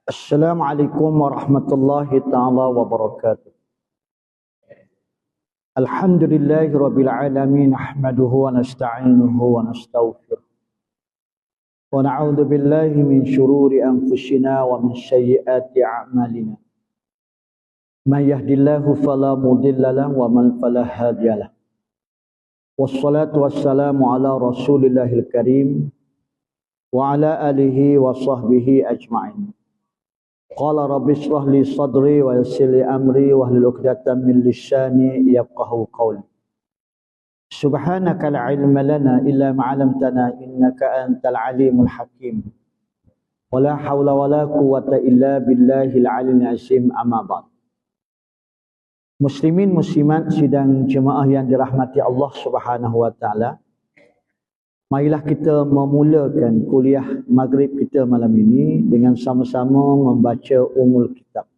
Assalamualaikum warahmatullahi ta'ala wabarakatuh. Alhamdulillahi rabbil alamin, nahmaduhu wa nasta'inuhu wa nastaghfiruh. Wa na'udzu billahi min shururi anfusina wa min sayyiati a'malina. May yahdihillahu fala mudilla lahu wa man fala hadiya lahu. Wassalatu wassalamu ala Rasulillahil karim wa ala alihi wa sahbihi ajma'in. Qala rabbi shrah li sadri wa yassir li amri wahlul 'uqdatam min lisani yafqahu qawli. Subhanaka la ilma lana illa ma 'allamtana innaka antal alimul hakim. Wa la haula wa la quwwata illa billahil aliyyil azim, amma ba'd. Muslimin muslimat sidang jemaah yang dirahmati Allah Subhanahu wa taala. Marilah kita memulakan kuliah maghrib kita malam ini dengan sama-sama membaca Ummul Kitab.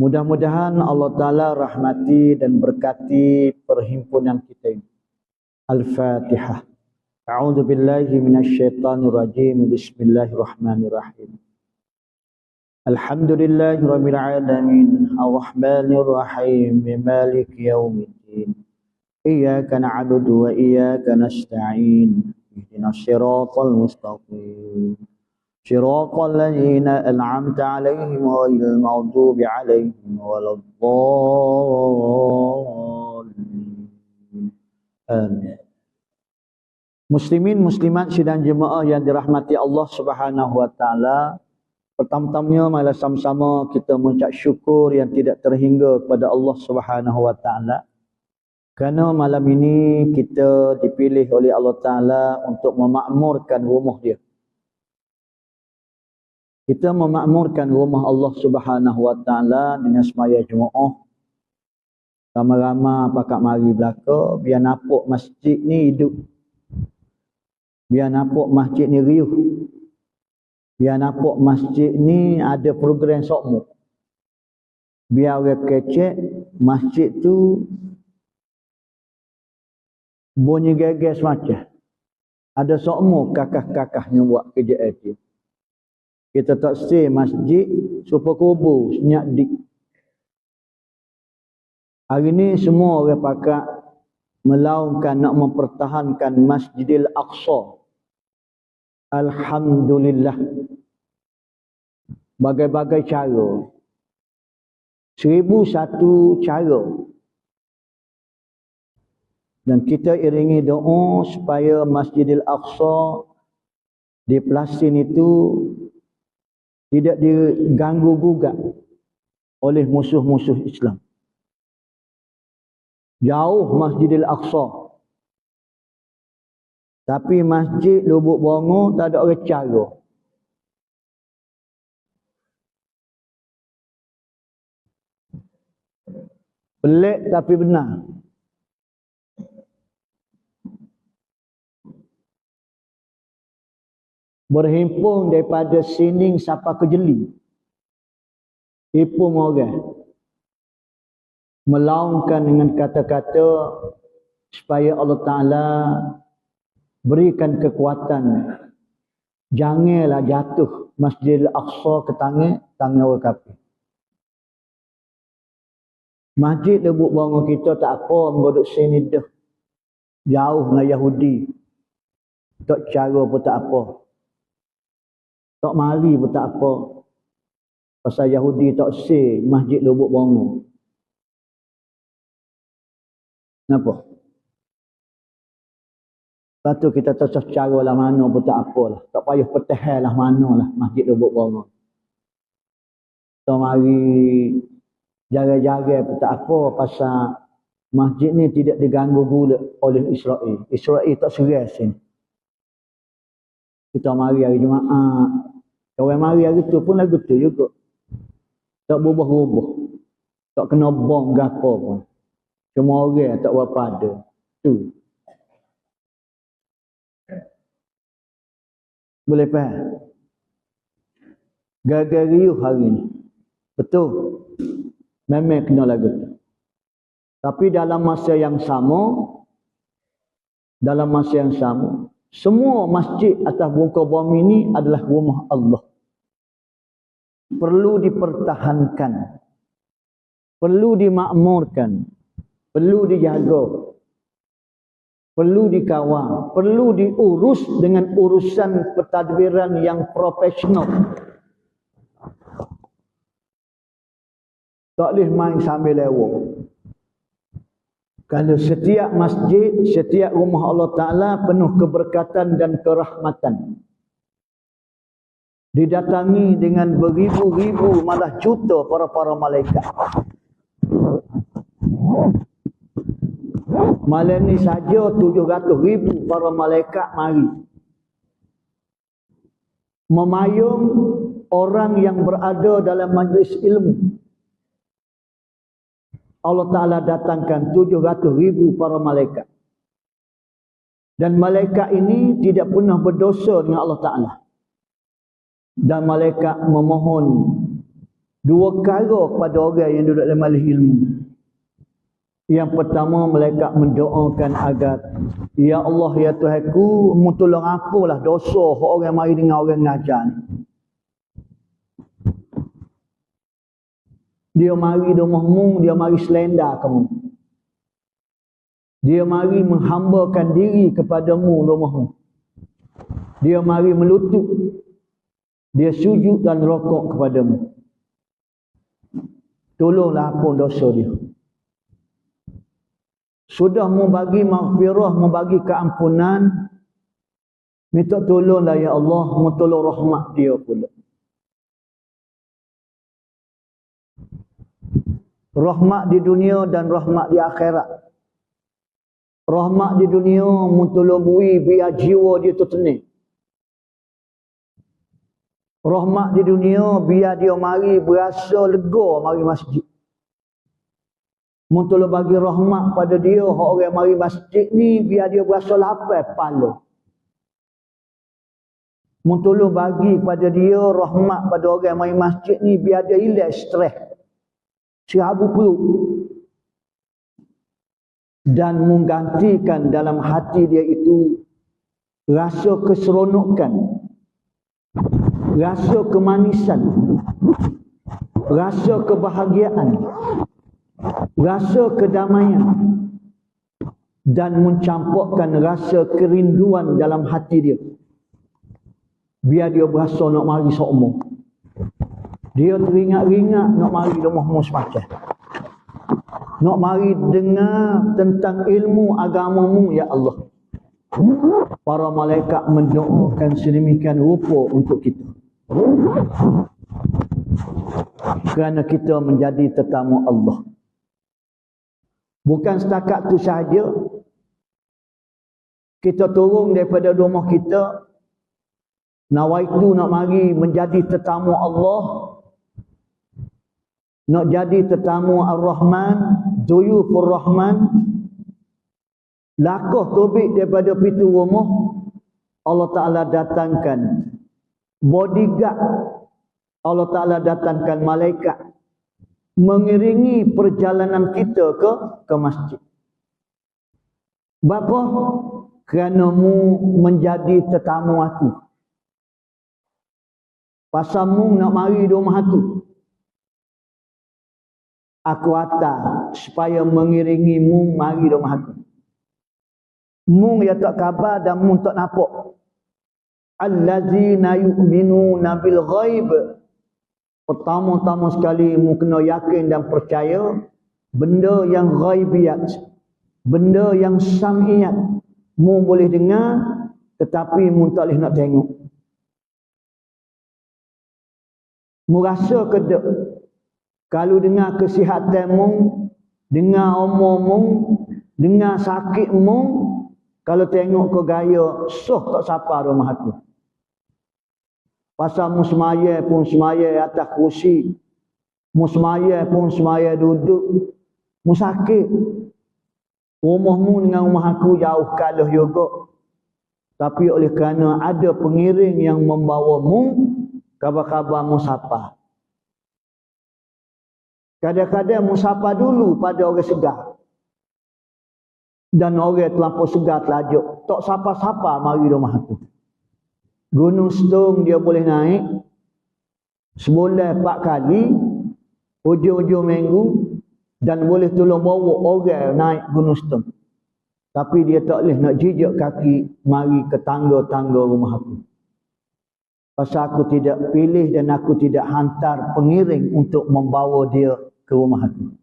Mudah-mudahan Allah Ta'ala rahmati dan berkati perhimpunan kita ini. Al-Fatihah. A'udzu billahi minasyaitonir rajim. Bismillahirrahmanirrahim. Alhamdulillahi rabbil alamin, arrahmanir rahim, maliki yaumiddin. Iyyaka na'budu wa iyyaka nasta'in. Ihdinas siratal mustaqim. Siratal ladzina an'amta 'alaihim ghairil maghdubi 'alaihim waladdallin. Amin. Muslimin muslimat sidang jemaah yang dirahmati Allah Subhanahu wa taala, pertama-tamanya marilah sama-sama kita mengucap syukur yang tidak terhingga kepada Allah Subhanahu wa taala. Kerana malam ini kita dipilih oleh Allah Ta'ala untuk memakmurkan rumah dia. Kita memakmurkan rumah Allah Subhanahu Wa Ta'ala dengan semaya Jumaat. Ramai-ramai pakat mari belaka, biar nampak masjid ni hidup. Biar nampak masjid ni riuh. Biar nampak masjid ni ada program sokmo. Biar orang kecek, masjid tu bunyi geges macam. Ada sokmo kakah-kakahnya buat kerja itu. Kita tak say masjid super kubur senyak dik. Hari ni semua orang pakat melaungkan nak mempertahankan Masjidil Aqsa. Alhamdulillah. Bagai-bagai cara. 1001 cara. Dan kita iringi doa supaya Masjidil Aqsa di Palestin itu tidak diganggu gugat oleh musuh-musuh Islam. Jauh Masjidil Aqsa. Tapi Masjid Lubuk Bongo tak ada orang cara. Pelik tapi benar. Berhimpun daripada Sining sampai ke Jeli. Himpun orang. Melaungkan dengan kata-kata supaya Allah Ta'ala berikan kekuatan. Janganlah jatuh Masjidil Aqsa ke tangan orang kafir. Masjid Lubuk Bongo kita tak apa, mengodok sini dah. Jauh dengan Yahudi. Tak cara pun tak apa. Tak mari pun tak apa. Pasal Yahudi tak say Masjid Lubuk Bongo. Kenapa? Lepas tu kita tak cara lah mana pun tak apalah. Tak payah pertahan lah mana lah Masjid Lubuk Bongo. Tak mari jaga-jaga pun tak apa. Pasal masjid ni tidak diganggu gula oleh Israel. Israel tak serius sini. Kita mari hari Jumaat. Orang mari hari tu pun lagu tu juga. Tak berubah-ubah. Tak kena bom ke apa pun. Cuma orang tak berapa ada. Tu. Boleh faham? Gagal riuh hari ni. Betul. Memang kena lagu tu. Tapi dalam masa yang sama, semua masjid atas muka bumi ini adalah rumah Allah. perlu dipertahankan, perlu dimakmurkan, perlu dijaga, perlu dikawal, perlu diurus dengan urusan pentadbiran yang profesional. Tak boleh main sambil lewat. Kalau setiap masjid, setiap rumah Allah Ta'ala penuh keberkatan dan kerahmatan. Didatangi dengan beribu-ribu, malah juta para malaikat. Malam ni saja 700,000 para malaikat mari memayung orang yang berada dalam majlis ilmu. Allah Ta'ala datangkan 700,000 para malaikat. Dan malaikat ini tidak pernah berdosa dengan Allah Ta'ala. Dan malaikat memohon dua perkara kepada orang yang duduk dalam majlis ilmu. Yang pertama, malaikat mendoakan agar, Ya Allah, Ya Tuhanku, mu tolong apalah dosa orang mari dengan orang ngajar ni. Dia mari di rumahmu, dia mari selenda kamu. Dia mari menghambakan diri kepadamu di rumahmu. Dia mari melutut. Dia sujud dan rokok kepadamu. Tolonglah ampun dosa dia. Sudah mu bagi maghfirah, mu bagi keampunan, minta tolonglah ya Allah, mu tolong rahmat dia pula. Rahmat di dunia dan rahmat di akhirat. Rahmat di dunia mu tolong bui biar jiwa dia tu tenang. Rahmat di dunia biar dia mari berasa lega mari masjid. Mu tolong bagi rahmat pada dia orang mari masjid ni biar dia berasa lapar kepala. Mu tolong bagi pada dia rahmat pada orang mari masjid ni biar dia hilang stres. Siabu perut. Dan menggantikan dalam hati dia itu rasa keseronokan, rasa kemanisan, rasa kebahagiaan, rasa kedamaian, dan mencampurkan rasa kerinduan dalam hati dia. Biar dia berasa nak mari seumur. Dia teringat-ingat nak mari rumahmu semacam. Nak mari dengar tentang ilmu agamamu, ya Allah. Para malaikat mendoakan sedemikian rupa untuk kita. Kerana kita menjadi tetamu Allah. Bukan setakat itu sahaja. Kita turun daripada rumah kita. Nawaitu nak mari menjadi tetamu Allah. Nak jadi tetamu Ar-Rahman, Duyufur Rahman. Lakoh tobik daripada pintu rumah, Allah Ta'ala datangkan bodyguard. Allah Ta'ala datangkan malaikat mengiringi perjalanan kita ke masjid. Bapa? Kerana mu menjadi tetamu aku. Pasal mu nak mari di rumah aku. Aku hantar supaya mengiringimu mari di rumah aku. Mu ya tak khabar dan mu tak nampak. Allazina yu'minuna bil ghaib. Pertama-tama sekali mu kena yakin dan percaya benda yang ghaibiyat, benda yang sam'iyat. Mu boleh dengar tetapi mu tak boleh nak tengok. Mu rasa kedek kalau dengar kesihatanmu, dengar umurmu, dengar sakitmu, kalau tengok ke gaya, soh tak sapa rumah aku. Pasal mu semaya pun semaya atas kursi. Mu semaya pun semaya duduk. Mu sakit. Rumahmu dengan rumah aku jauh kalah juga. Tapi oleh kerana ada pengiring yang membawamu, khabar-khabar mu sapa. Kadang-kadang mu sapa dulu pada orang segar. Dan orang terlampau segar telajuk. Tak sapa-sapa mari rumah aku. Gunung Setung dia boleh naik. Sebulan 4 kali, hujung-hujung minggu, dan boleh tolong bawa orang naik Gunung Stem. Tapi dia tak boleh nak jejak kaki mari ke tangga-tangga rumah aku. Pasal aku tidak pilih dan aku tidak hantar pengiring untuk membawa dia ke rumah aku.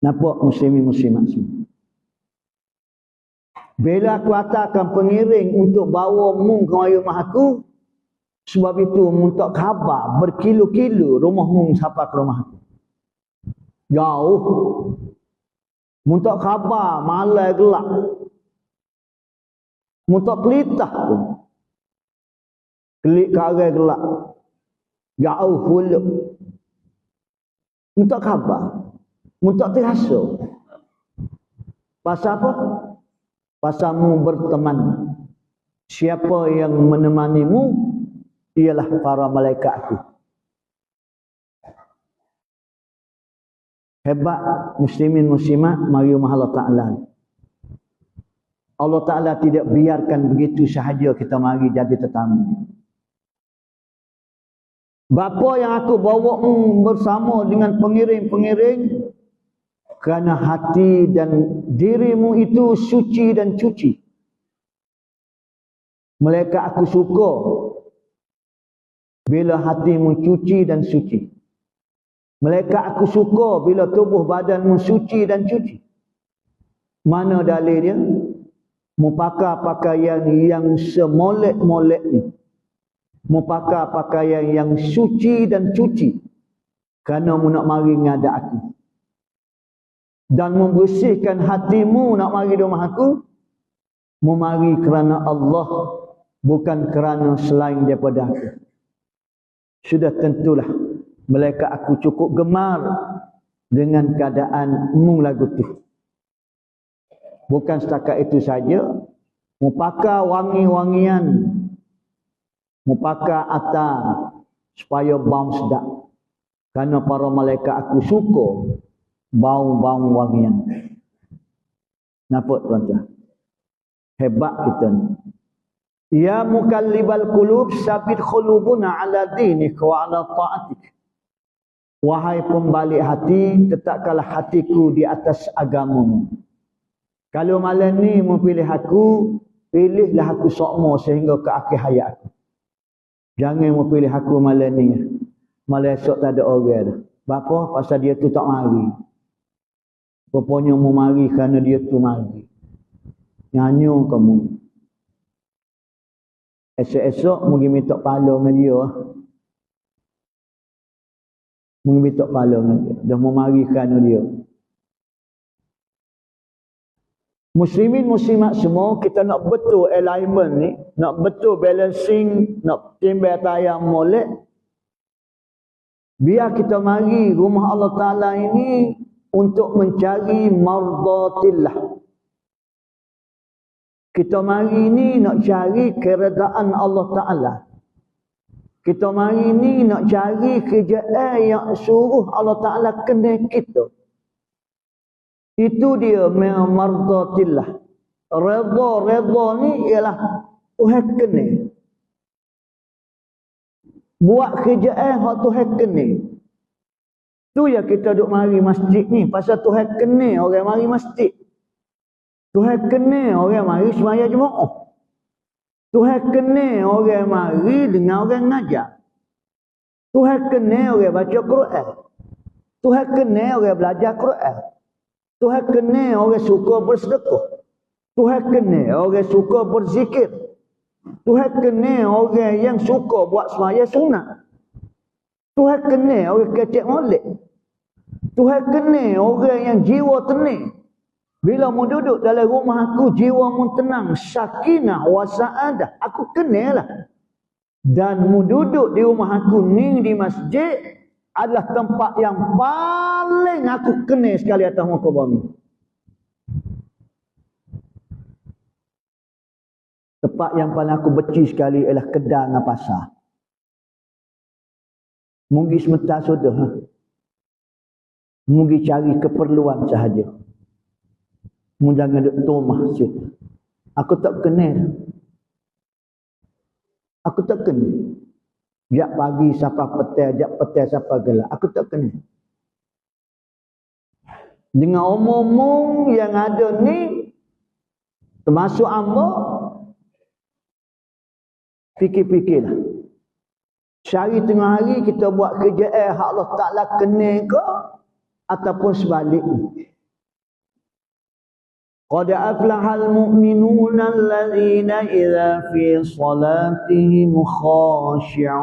Nampak muslimin-muslimat semua? Bila aku hantarkan pengiring untuk bawa mu ke rumah aku, sebab itu mu tak khabar berkilo-kilo rumah mu sampai ke rumah aku. Jauh. Mu tak khabar malam gelap. Mu tak kelitah pun. Kelik ke arah gelap. Jauh pula. Mu tak khabar. Mu tak terasa. Pasal apa? Pasal mu berteman. Siapa yang menemanimu ialah para malaikat aku. Hebat muslimin muslimat mari rumah Allah Ta'ala. Allah Ta'ala tidak biarkan begitu sahaja kita mari jadi tetamu. Bapa yang aku bawa bersama dengan pengiring-pengiring, kerana hati dan dirimu itu suci dan cuci. Malaikat aku suka bila hatimu cuci dan suci. Malaikat aku suka bila tubuh badanmu suci dan cuci. Mana dalil dia? Mu pakai pakaian yang semolek-moleknya. Mu pakai pakaian yang suci dan cuci. Kerana mu nak mari ngadak aku. Dan membersihkan hatimu nak mari di rumah aku. Mu mari kerana Allah. Bukan kerana selain daripada aku. Sudah tentulah. Malaikat aku cukup gemar dengan keadaan mu lagu tu. Bukan setakat itu saja. Mu pakai wangi-wangian. Mu pakai atar supaya bau sedap. Kerana para malaikat aku suka bau-bau wangian. Nampak tuan-tuan? Hebat kita ni. Ya mukallibal qulub sabit khulubuna ala dinik wa ala ta'atik. Wahai pembalik hati, tetapkanlah hatiku di atas agamamu. Kalau malam ni mu pilih aku, pilihlah aku sokmo sehingga ke akhir hayat aku. Jangan mu pilih aku malam ni. Malam esok tak ada orang dah. Bapa? Pasal dia tu tak mari. Rupanya mu mari kerana dia tu mari. Nyanyo kamu. Esok-esok mu pergi minta pahala dengan dia. Minta pahala dengan dia. Dah memari kerana dia. Muslimin muslimat semua, kita nak betul alignment ni, nak betul balancing, nak timbal tayang molek. Biar kita mari rumah Allah Ta'ala ini untuk mencari mardatillah. Kita mari ni nak cari keredaan Allah Ta'ala. Kita mari ni nak cari kerjaan yang suruh Allah Ta'ala kena kita. Itu dia mardatillah. Redha ni ialah Tuhan kena. Buat kerjaan yang Tuhan kena. Tu yang kita duk mari masjid ni. Pasal Tuhan kena orang mari masjid. Tuhan kena orang mari sembahyang Jumaat. Tuhan kena orang mari dengan orang ngajar. Tuhan kena orang baca Quran. Tuhan kena orang belajar Quran. Tuhan kena orang suka bersedekah. Tuhan kena orang suka berzikir. Tuhan kena orang yang suka buat sembahyang sunat. Tuhan kena orang kecek molek. Tuhan kena orang yang jiwa tenang. Bila mu duduk dalam rumah aku, jiwa mu tenang, sakinah wa sa'adah. Aku kenalah. Dan mu duduk di rumah aku ni di masjid adalah tempat yang paling aku kenal sekali atas muka bumi. Tempat yang paling aku benci sekali ialah kedai dan pasar. Mungkin sebentar sudah. Mungkin cari keperluan sahaja. Mu jangan duduk tomah situ. Aku tak kenal. Aku tak kena. Jak pagi sampai petang, jak petang sampai gelap. Aku tak kena. Dengan umum yang ada ni, termasuk hamba, fikir-fikirlah. Sehari tengah hari kita buat kerja hak Allah Ta'ala kena ke, ataupun sebaliknya. Qad aflahal mu'minuna alladhina idza fi salatihim khashi'un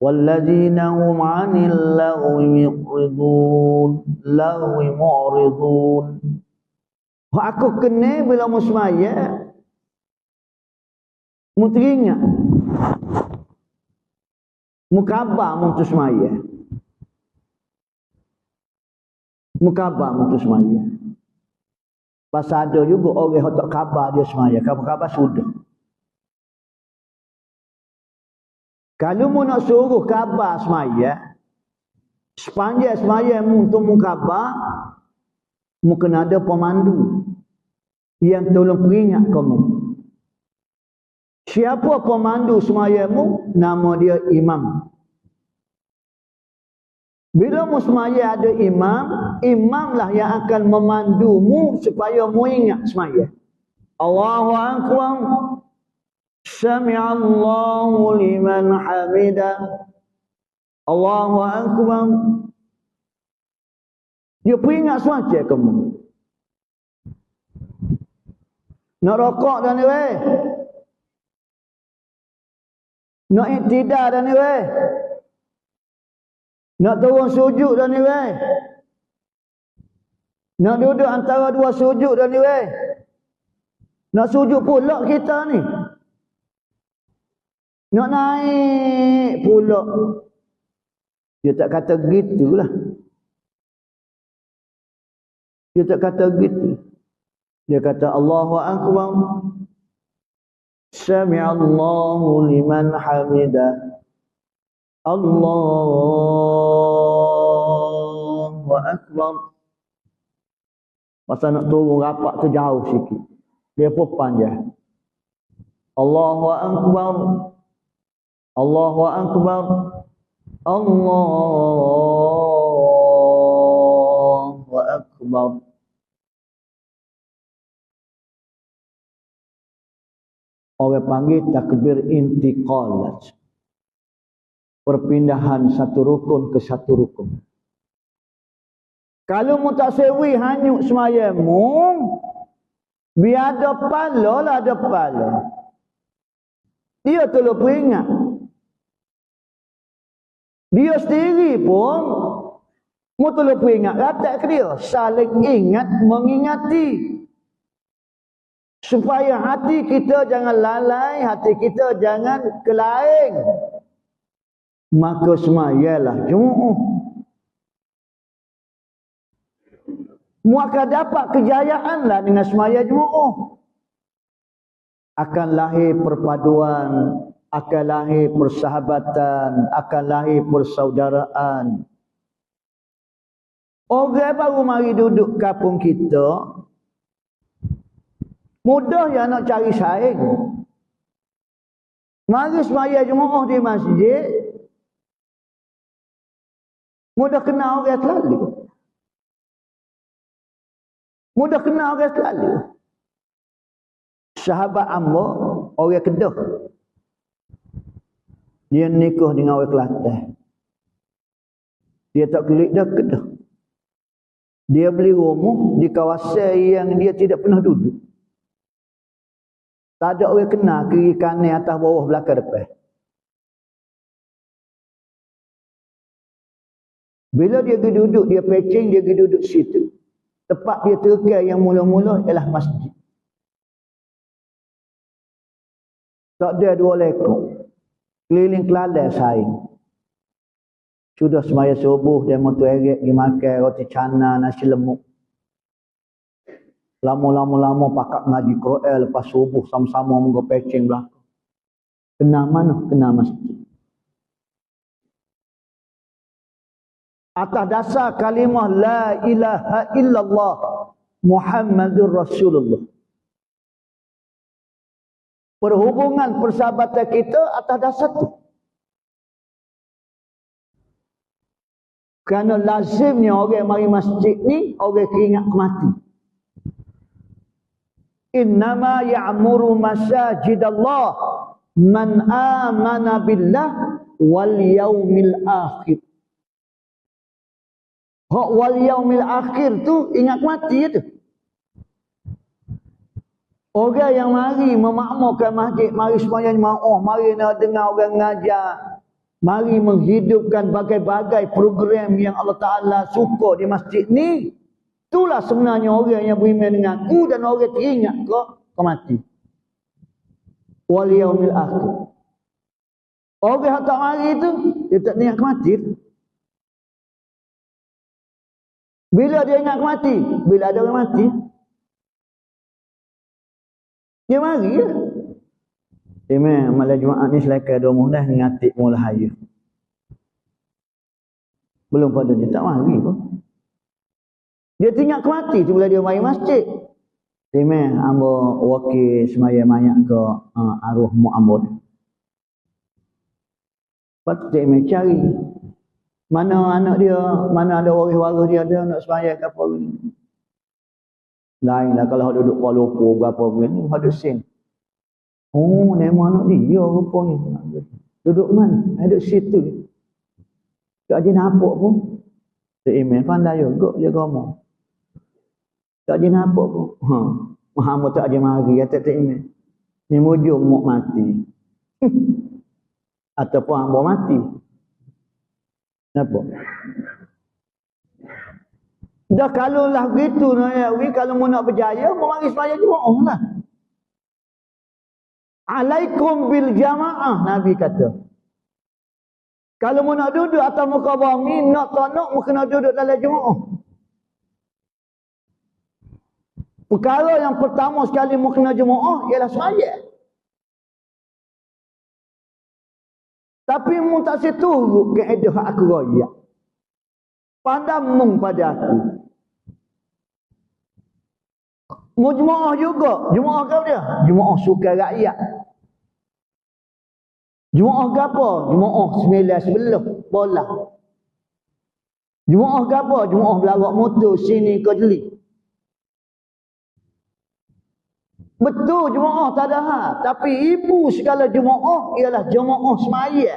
walladzina hum 'anil lagwi mu'ridun. Aku kena bila mu semaya, mu teringat, mu khabar mu tu semaya, mu khabar mu tu semaya. Pasal ada juga orang yang tak khabar dia semaya. Khabar-khabar sudah. Kalau mu nak suruh khabar semaya, sepanjang semaya mu untuk mu khabar, mu kena ada pemandu yang tolong peringat kamu. Siapa pemandu semaya mu? Nama dia imam. Bila mu semaya ada imam, imamlah yang akan memandumu supaya mu ingat semaya. Allahu Akbar. Sami'allahu liman hamidah. Allahu Akbar. Dia peringat semacam kamu. Nak rokok dah ni weh. Nak iktidal dah ni weh. Nak turun sujud dah ni weh. Nak duduk antara dua sujud dah ni weh. Nak sujud pula kita ni. Nak naik pula. Dia tak kata gitulah. Dia tak kata gitu. Dia kata Allahu Akbar. Sami'allahu liman hamidah. Allahu Akbar. Masa nak turun rapat tu jauh sikit. Dia pun panjang. Allahu Akbar. Allahu Akbar. Allahu Akbar. Orang panggil takbir intiqalat. Perpindahan satu rukun ke satu rukun. Kalau mu tak sewi hanyut semayamu, biar ada pala lah ada pala. Dia tolong peringat. Dia sendiri pun, mu tolong peringat. Kata ke dia, saling ingat mengingati. Supaya hati kita jangan lalai, hati kita jangan kelaing. Maka semayalah Jumaat. Mu akan dapat kejayaan lah dengan semaya Jumaat. Akan lahir perpaduan, akan lahir persahabatan, akan lahir persaudaraan. Orang baru mari duduk kampung kita, mudah yang nak cari saing. Mari semaya Jumaat di masjid, mudah kenal orang selalu. Mudah kenal orang selalu. Sahabat Amr, orang Kedah. Dia nikah dengan orang Kelantan. Dia tak kelik dah Kedah. Dia beli rumah di kawasan yang dia tidak pernah duduk. Tak ada orang kenal kiri kanan atas bawah belakang depan. Bila dia pergi duduk, dia pecing, dia pergi duduk situ. Tempat dia terkait yang mula-mula ialah masjid. Tak ada dua lekor. Keliling Kelantan saing. Sudah semaya subuh, dia mau tuerik pergi makan roti canai, nasi lemuk. Lama-lama pakak ngaji Quran lepas subuh sama-sama muka pecing belakang. Kena mana? Kena masjid. Atas dasar kalimah la ilaha illallah Muhammadur Rasulullah. perhubungan persahabatan kita atas dasar tu. Kerana lazimnya orang mari masjid ni orang keringat mati. Innama ya'muru masajidallah man amana billah wal yaumil akhir. Hak wal yaumil akhir tu ingat mati tu. Orang yang mari memakmurkan masjid, mari semuanya mari nak dengar orang ngajar, mari menghidupkan bagai-bagai program yang Allah Ta'ala suka di masjid ni. Itulah sebenarnya orang yang beriman dengan aku dan orang teringat ke mati. Wal yaumil akhir. Orang yang tak mari tu, dia tak ingat ke mati. Bila dia ingat ke mati? Bila ada orang mati, dia mari lah. Memang malam Jumaat ni selakai 2 mudah ngatik mula hayu. Belum pada dia tak mari pun. Dia tinggal ke mati tu bila dia mari masjid. Memang ambo wakil semaya banyak ke arwah mak ambo. Lepas tu dia cari mana anak dia, mana ada waris-waris dia nak semaya ke apa ni. Lainlah kalau duduk Kuala Lumpur berapa begini, ada sen. Oh, nama anak dia rupanya. Duduk mana? Duduk situ. Tak ada nampak pun. Email pandai juga dia ngomong. Tak ada nampak pun. Muhammad tak ada mari kata email. Ni mujur mau mati. Ataupun hamba mati. Nampak? Dah kalau lah begitu, kalau mau nak berjaya, mau mari sembahyang Jumaat lah. Alaikum bil jamaah, Nabi kata. Kalau mau nak duduk atas muka bumi, nak tak nak, mau kena duduk dalam Jumaat. Perkara yang pertama sekali mau kena Jumaat, ialah sembahyang. Tapi mu tak seturut keadaan aku raya. Pandang mung pada aku. Mu Jumaat juga. Jumaat kau dia? Jumaat suka rakyat. Jumaat ke apa? Jumaat 9 11 bola. Jumaat ke apa? Jumaat belagak motor sini ke jeli. Betul Jumaat tak ada hal. Tapi ibu segala Jumaat ialah Jumaat semaya.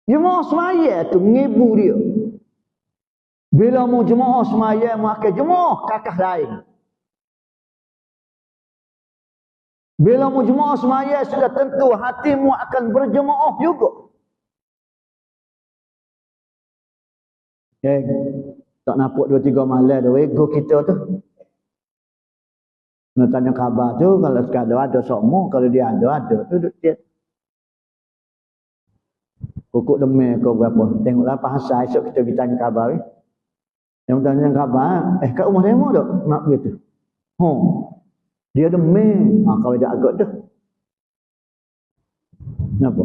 Jumaat semaya tu mengibu dia. Bila mu Jumaat semaya, maka Jumaat kakak lain. Bila mu Jumaat semaya, sudah tentu hatimu akan berjemaah juga. Tak nampak 2-3 malam dah ego kita tu. Nak tanya khabar tu, kalau sekadar ada semua, kalau dia ada tu duduk dia. Pokok demai kau berapa? Tengoklah pasal esok kita pergi tanya khabar. Yang tanya khabar, kat rumah demo tak? Mak begitu. Dia demai. Kau dah agak dah. Kenapa?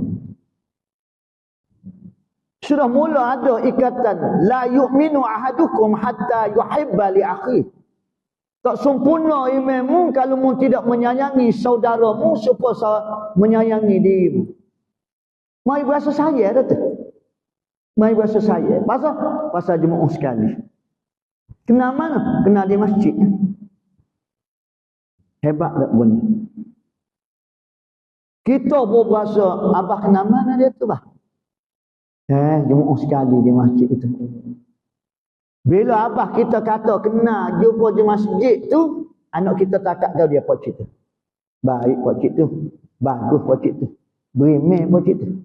Sudah mula ada ikatan. La yu'minu ahadukum hatta yuhibba li akhihi. Tak sempurna imanmu kalau mu tidak menyayangi saudaramu supaya menyayangi dirimu. Mai berasa saya dah tu. Mai berasa saya. Pasal Jumaat sekali. Kenal mana? Kenal di masjid. Hebat tak bunyi. Kita berasa abah kenal mana dia tu bah? Jumaat sekali di masjid itu. Bila abah kita kata kena jumpa di masjid tu, anak kita takak tahu dia pocik tu. Baik pocik tu. Bagus pocik tu. Berimeh pocik tu.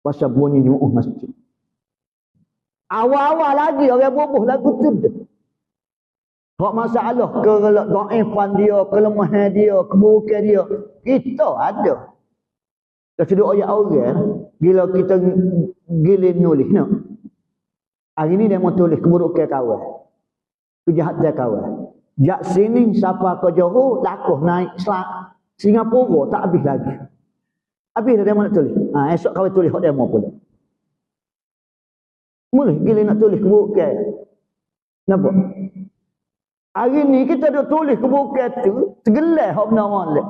Pasal bunyi Jumaat masjid. Awal-awal lagi orang bubuh lagu tu. Hak masalah kedaifan dia, kelemahan dia, keburukan dia. Kita ada. Keseduk ayat orang, bila kita gilin nulis nak. Hari ni dia mau tulis keburukan kawan. Kejahatan kawan. Jak sini siapa ke Johor, lakuh naik Singapura tak habis lagi. Habis dah dia mau nak tulis. Esok kawan tulis hak dia mau pula. Boleh gila nak tulis keburukan. Nampak? Hari ni kita duk tulis ke buku tu, tergelar hak benda molek.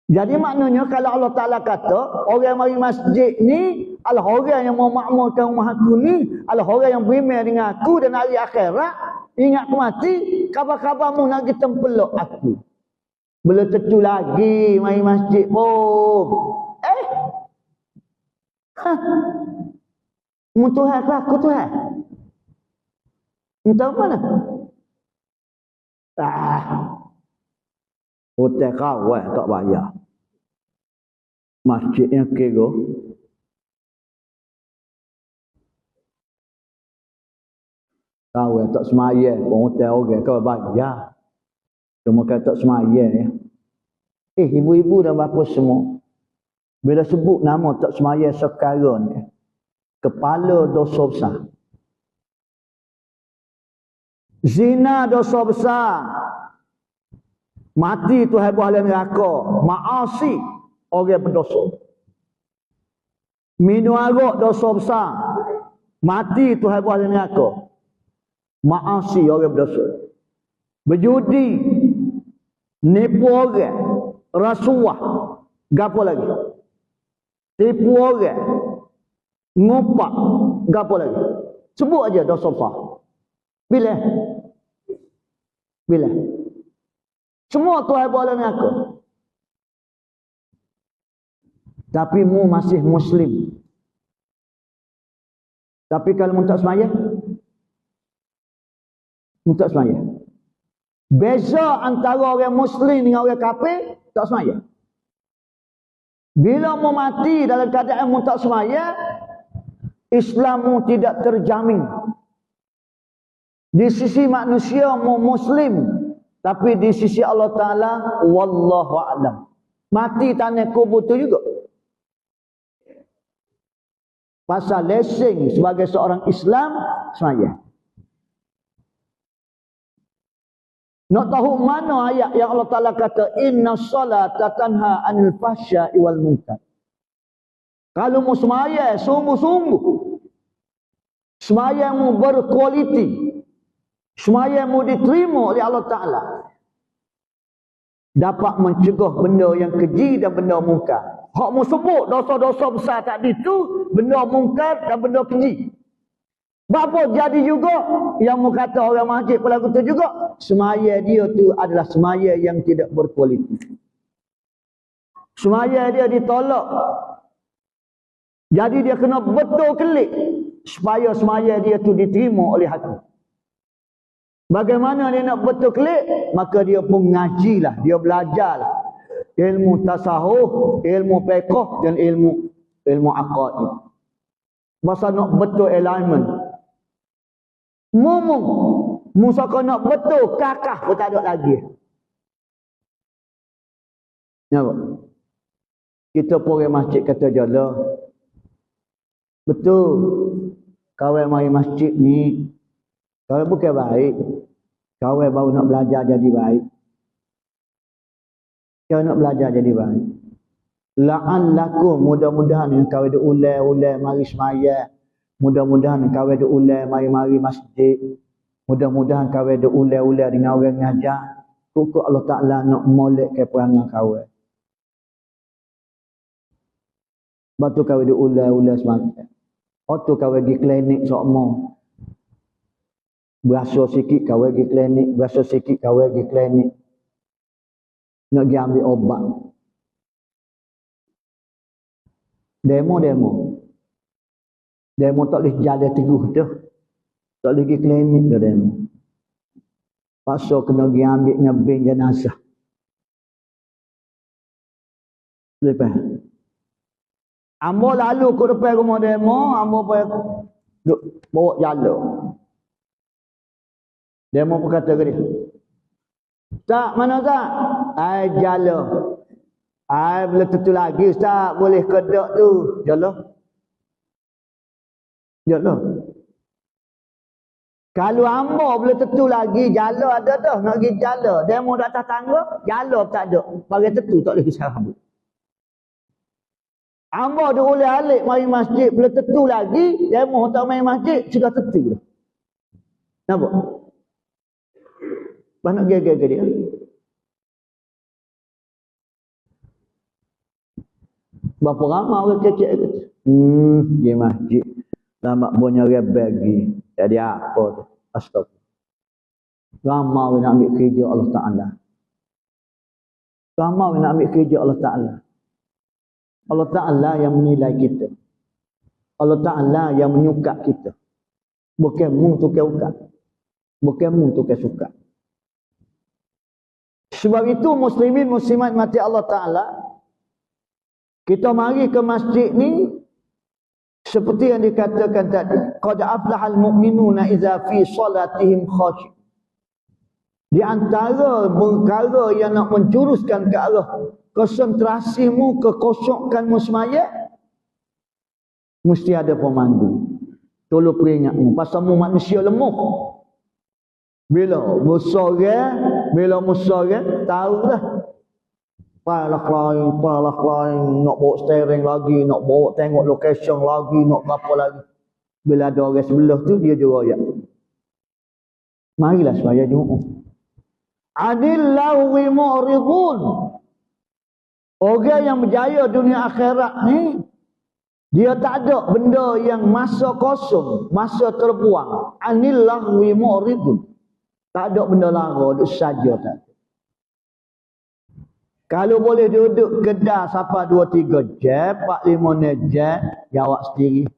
Jadi maknanya kalau Allah Ta'ala kata, orang mari masjid ni adalah orang yang mau makmurkan rumah aku ni, adalah orang yang beriman dengan aku dan hari akhirat, ingat aku mati, khabar-khabarmu nak kita peluk aku. Belum tentu lagi mari masjid pun. Mu Tuhan ke aku Tuhan? Entah mana? Hotel kawan tak bayar. Masjid yang kira. Kawan tak semaya pun hotel orang kau bayar. Cuma kata tak semaya ya. Ibu-ibu dan bapa semua. Bila sebut nama tak semaya sekarang, kepala dosa besar. Zina dosa besar. Mati tu heboh dalam neraka. Maasi orang berdosa. Minum arak dosa besar. Mati tu heboh dalam neraka. Maasi orang berdosa. Berjudi, nipu orang, rasuah, gapo lagi? Tipu orang, ngopak, gapo lagi? Sebut aja dosa besar. Bila? Bila? Semua Tuhan boleh mengaku. Tapi mu masih Muslim. Tapi kalau mu tak semaya, mu tak semaya. Beza antara orang Muslim dengan orang kafir, tak semaya. Bila mu mati dalam keadaan mu tak semaya, Islammu tidak terjamin. Di sisi manusia mu Muslim, tapi di sisi Allah Ta'ala, wallahu a'lam. Mati tanah kubur tu juga. Pasal lesen sebagai seorang Islam, semaya. Nak tahu mana ayat yang Allah Ta'ala kata, inna salata tanha anil fahsya'i wal munkar. Kalau mu semaya, sungguh-sungguh. Semaya mu berkualiti. Semaya mu diterima oleh Allah Ta'ala. Dapat mencegah benda yang keji dan benda mungkar. Hak mu sebut dosa-dosa besar tadi tu, benda mungkar dan benda keji. Bapa jadi juga yang mu kata orang masjid pelaku tu juga, semaya dia tu adalah semaya yang tidak berkualiti. Semaya dia ditolak. Jadi dia kena betul kelik supaya semaya dia tu diterima oleh hati. Bagaimana dia nak betul kelik? Maka dia pun ngajilah, dia belajarlah ilmu tasawuf, ilmu fiqh dan ilmu aqaid. Masa nak betul alignment. Musa kau nak betul kakah pun tak ada lagi. Nampak? Kita pergi masjid kata jala. Betul. Kawan mari masjid ni kalau bukan baik, kawan baru nak belajar jadi baik. Kau nak belajar jadi baik. La'allakum, mudah-mudahan kawan dia ulai mari semaya. Mudah-mudahan kawan dia ulai mari masjid. Mudah-mudahan kawan dia ulai dengan orang ngajar. Pokok Allah Ta'ala nak molek ke perangai kawan. Batu kawan dia ulai semaya. Waktu kawan di klinik sokmo. Berasa sikit kawai pergi klinik, berasa sikit kawai pergi klinik. Nak pergi ambil obat. Demo tak boleh jalan teguh tu. Tak boleh pergi klinik tu demo. Paksa kena pergi ambil ngebing jenazah. Lepas. Ambo lalu ke depan rumah demo, ambo bawa jalan. Dia mau berkata ke dia, tak, mana tak? Jala. Boleh tentu lagi Ustaz, boleh kedak tu. Jala. Kalau hamba boleh tentu lagi, jala ada dah, nak pergi jala. Dia mau atas tangga, jala tak ada. Bagi tentu tak boleh kisah rambut. Hamba dia boleh alik mari masjid, boleh tentu lagi, dia mau tak main masjid, sudah tentu dah. Nampak? Banyak geger ke dia. Berapa ramai orang kecil kata. Di masjid. Lama punya rebagi. Jadi apa tu? Astagfirullah. Ramai orang nak ambil kerja Allah Ta'ala. Ramai orang nak ambil kerja Allah Ta'ala. Allah Ta'ala yang menilai kita. Allah Ta'ala yang menyuka kita. Bukan mu tu suka. Bukan mu tu suka. Sebab itu muslimin muslimat mati Allah Ta'ala, kita mari ke masjid ni seperti yang dikatakan tadi, qad aflahal mu'minuna idza fi salatihim khashi'. Di antara perkara yang nak menjuruskan ke arah konsentrasimu, kekosonganmu semaya, mesti ada pemandu. Tolong peringatmu, pasal mu manusia lemah. Bila bersorang, bila musorang, tahulah. Palah lain, nak bawa steering lagi, nak bawa tengok location lagi, nak apa lagi. Bila ada orang sebelah tu, dia jeroyak. Marilah semaya Jumaat. Adillahu mu'ridun. Orang yang berjaya dunia akhirat ni, dia tak ada benda yang masa kosong, masa terbuang. Anillahu mu'ridun. Tak ada benda lara, duduk saja tak. Kalau boleh duduk kedai sampai 2-3 jam, 4-5 jam, jawab sendiri.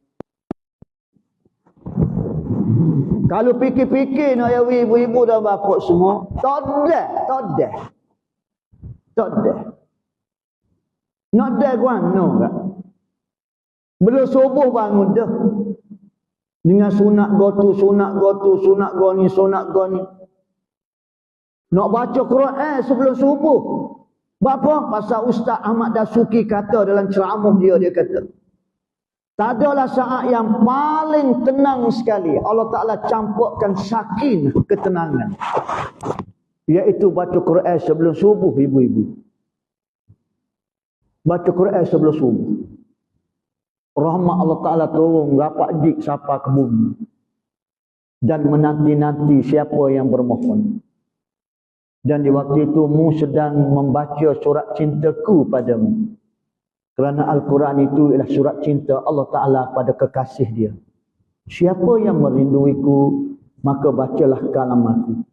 Kalau fikir-fikir nak ya ibu-ibu dan bapa semua, tak ada. Nak ada guano tak? Belum subuh bangun dah. Dengan sunat go ni. Nak baca Quran sebelum subuh. Bapa? Pasal Ustaz Ahmad Dasuki kata dalam ceramah dia kata, tak adalah saat yang paling tenang sekali Allah Ta'ala campurkan sakinah, ketenangan, iaitu baca Quran sebelum subuh, ibu-ibu. Baca Quran sebelum subuh. Rahmat Allah Ta'ala turun rapat dik sapa ke bumi. Dan menanti-nanti siapa yang bermohon. Dan di waktu itu mu sedang membaca surat cintaku padamu. Kerana Al-Quran itu ialah surat cinta Allah Ta'ala pada kekasih dia. Siapa yang merinduiku, maka bacalah kalamanku.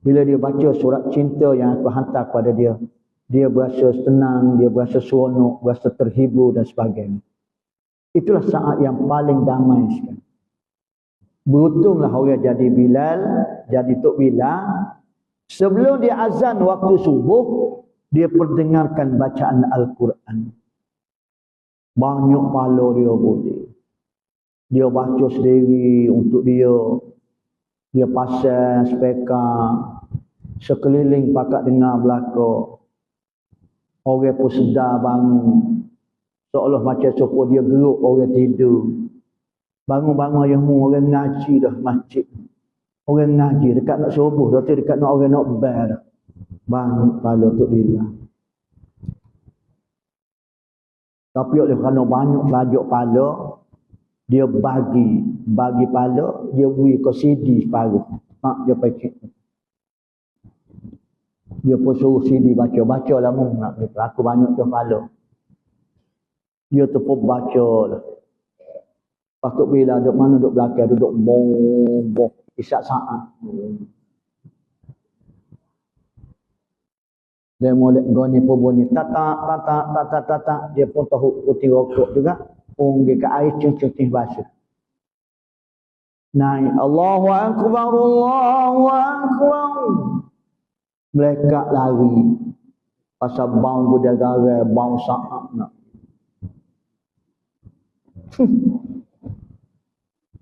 Bila dia baca surat cinta yang aku hantar kepada dia, dia berasa tenang, dia berasa seronok, berasa terhibur dan sebagainya. Itulah saat yang paling damai sekali. Beruntunglah orang jadi Bilal, jadi Tok Bilal. Sebelum dia azan waktu subuh, dia perdengarkan bacaan Al-Quran. Banyak pahala dia boleh. Dia baca sendiri untuk dia. Dia pasang speaker. Sekeliling pakat dengar belakang. Orang pun sedar bangun. Seolah macam sopor dia geruk orang tidur. Bangun-bangun yang orang ngaji dah masjid. Orang ngaji dekat nak subuh, dekat nak orang nak bar dah. Bangun kepala Tok Bilal. Tapi oleh kerana banyak lajuk pala, dia bagi pala, dia beri ke CD separuh. Dia pakai. Dia pun suruh CD baca lah mu nak aku banyak je pala. Dia tu pun baca lah. Tok Bilal duduk mana, duduk belakang, duduk boh isyak saat. Dia molek goni pun bunyi tata. Dia pun tahu putih rokok juga. Pergi ke air cuci basuh. Naik Allahu Akbar, Allahu Akbar. Mereka lari. Pasal bau budagara, bau saat nak.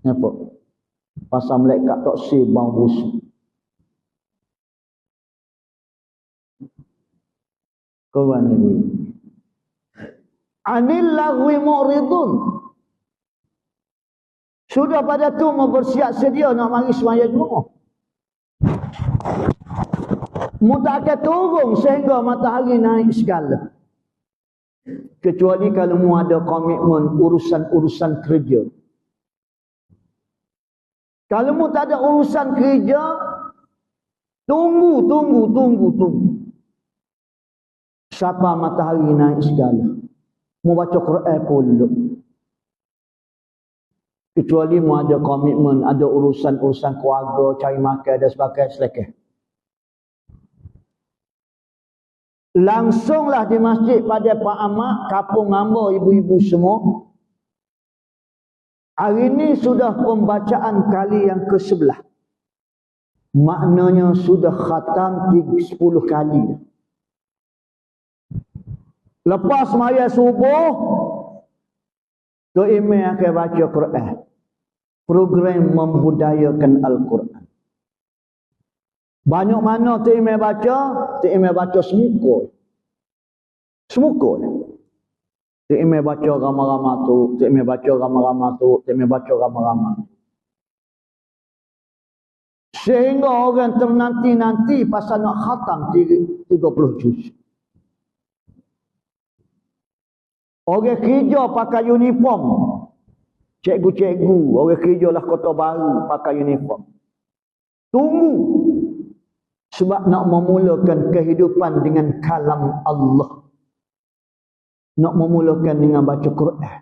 Apa? Pasal malaikat tak si bau busuk. Kawan ibu. Anil lagwi mu'ridun. Sudah pada tu mau bersiap sedia nak mari sembahyang Jumaat. Mu tak akan turun sehingga matahari naik segala. Kecuali kalau mu ada komitmen urusan-urusan kerja. Kalau mu tak ada urusan kerja, Tunggu. Siapa matahari naik segala. Mau baca Quran pun duduk. Kecuali mu ada komitmen, ada urusan keluarga, cari makan dan sebagainya, selekeh. Langsunglah di masjid pada Pak Ahmad, kapung hamba, ibu-ibu semua. Hari ini sudah pembacaan kali yang ke-11. Maknanya sudah khatam 10 kali. Lepas maya subuh, Tok Imam akan baca Quran. Program membudayakan Al-Quran. Banyak mana Tok Imam baca semuka. Semuka. Tok Imam baca ramah-ramah tu, Tok Imam baca ramah-ramah tu, Tok Imam baca ramah-ramah. Sehingga orang ternanti-nanti pasal nak khatam 30 juz. Orang kerja pakai uniform. Cikgu-cikgu, orang kerja lah Kota Baru pakai uniform. Tunggu. Sebab nak memulakan kehidupan dengan kalam Allah. Nak memulakan dengan baca Quran.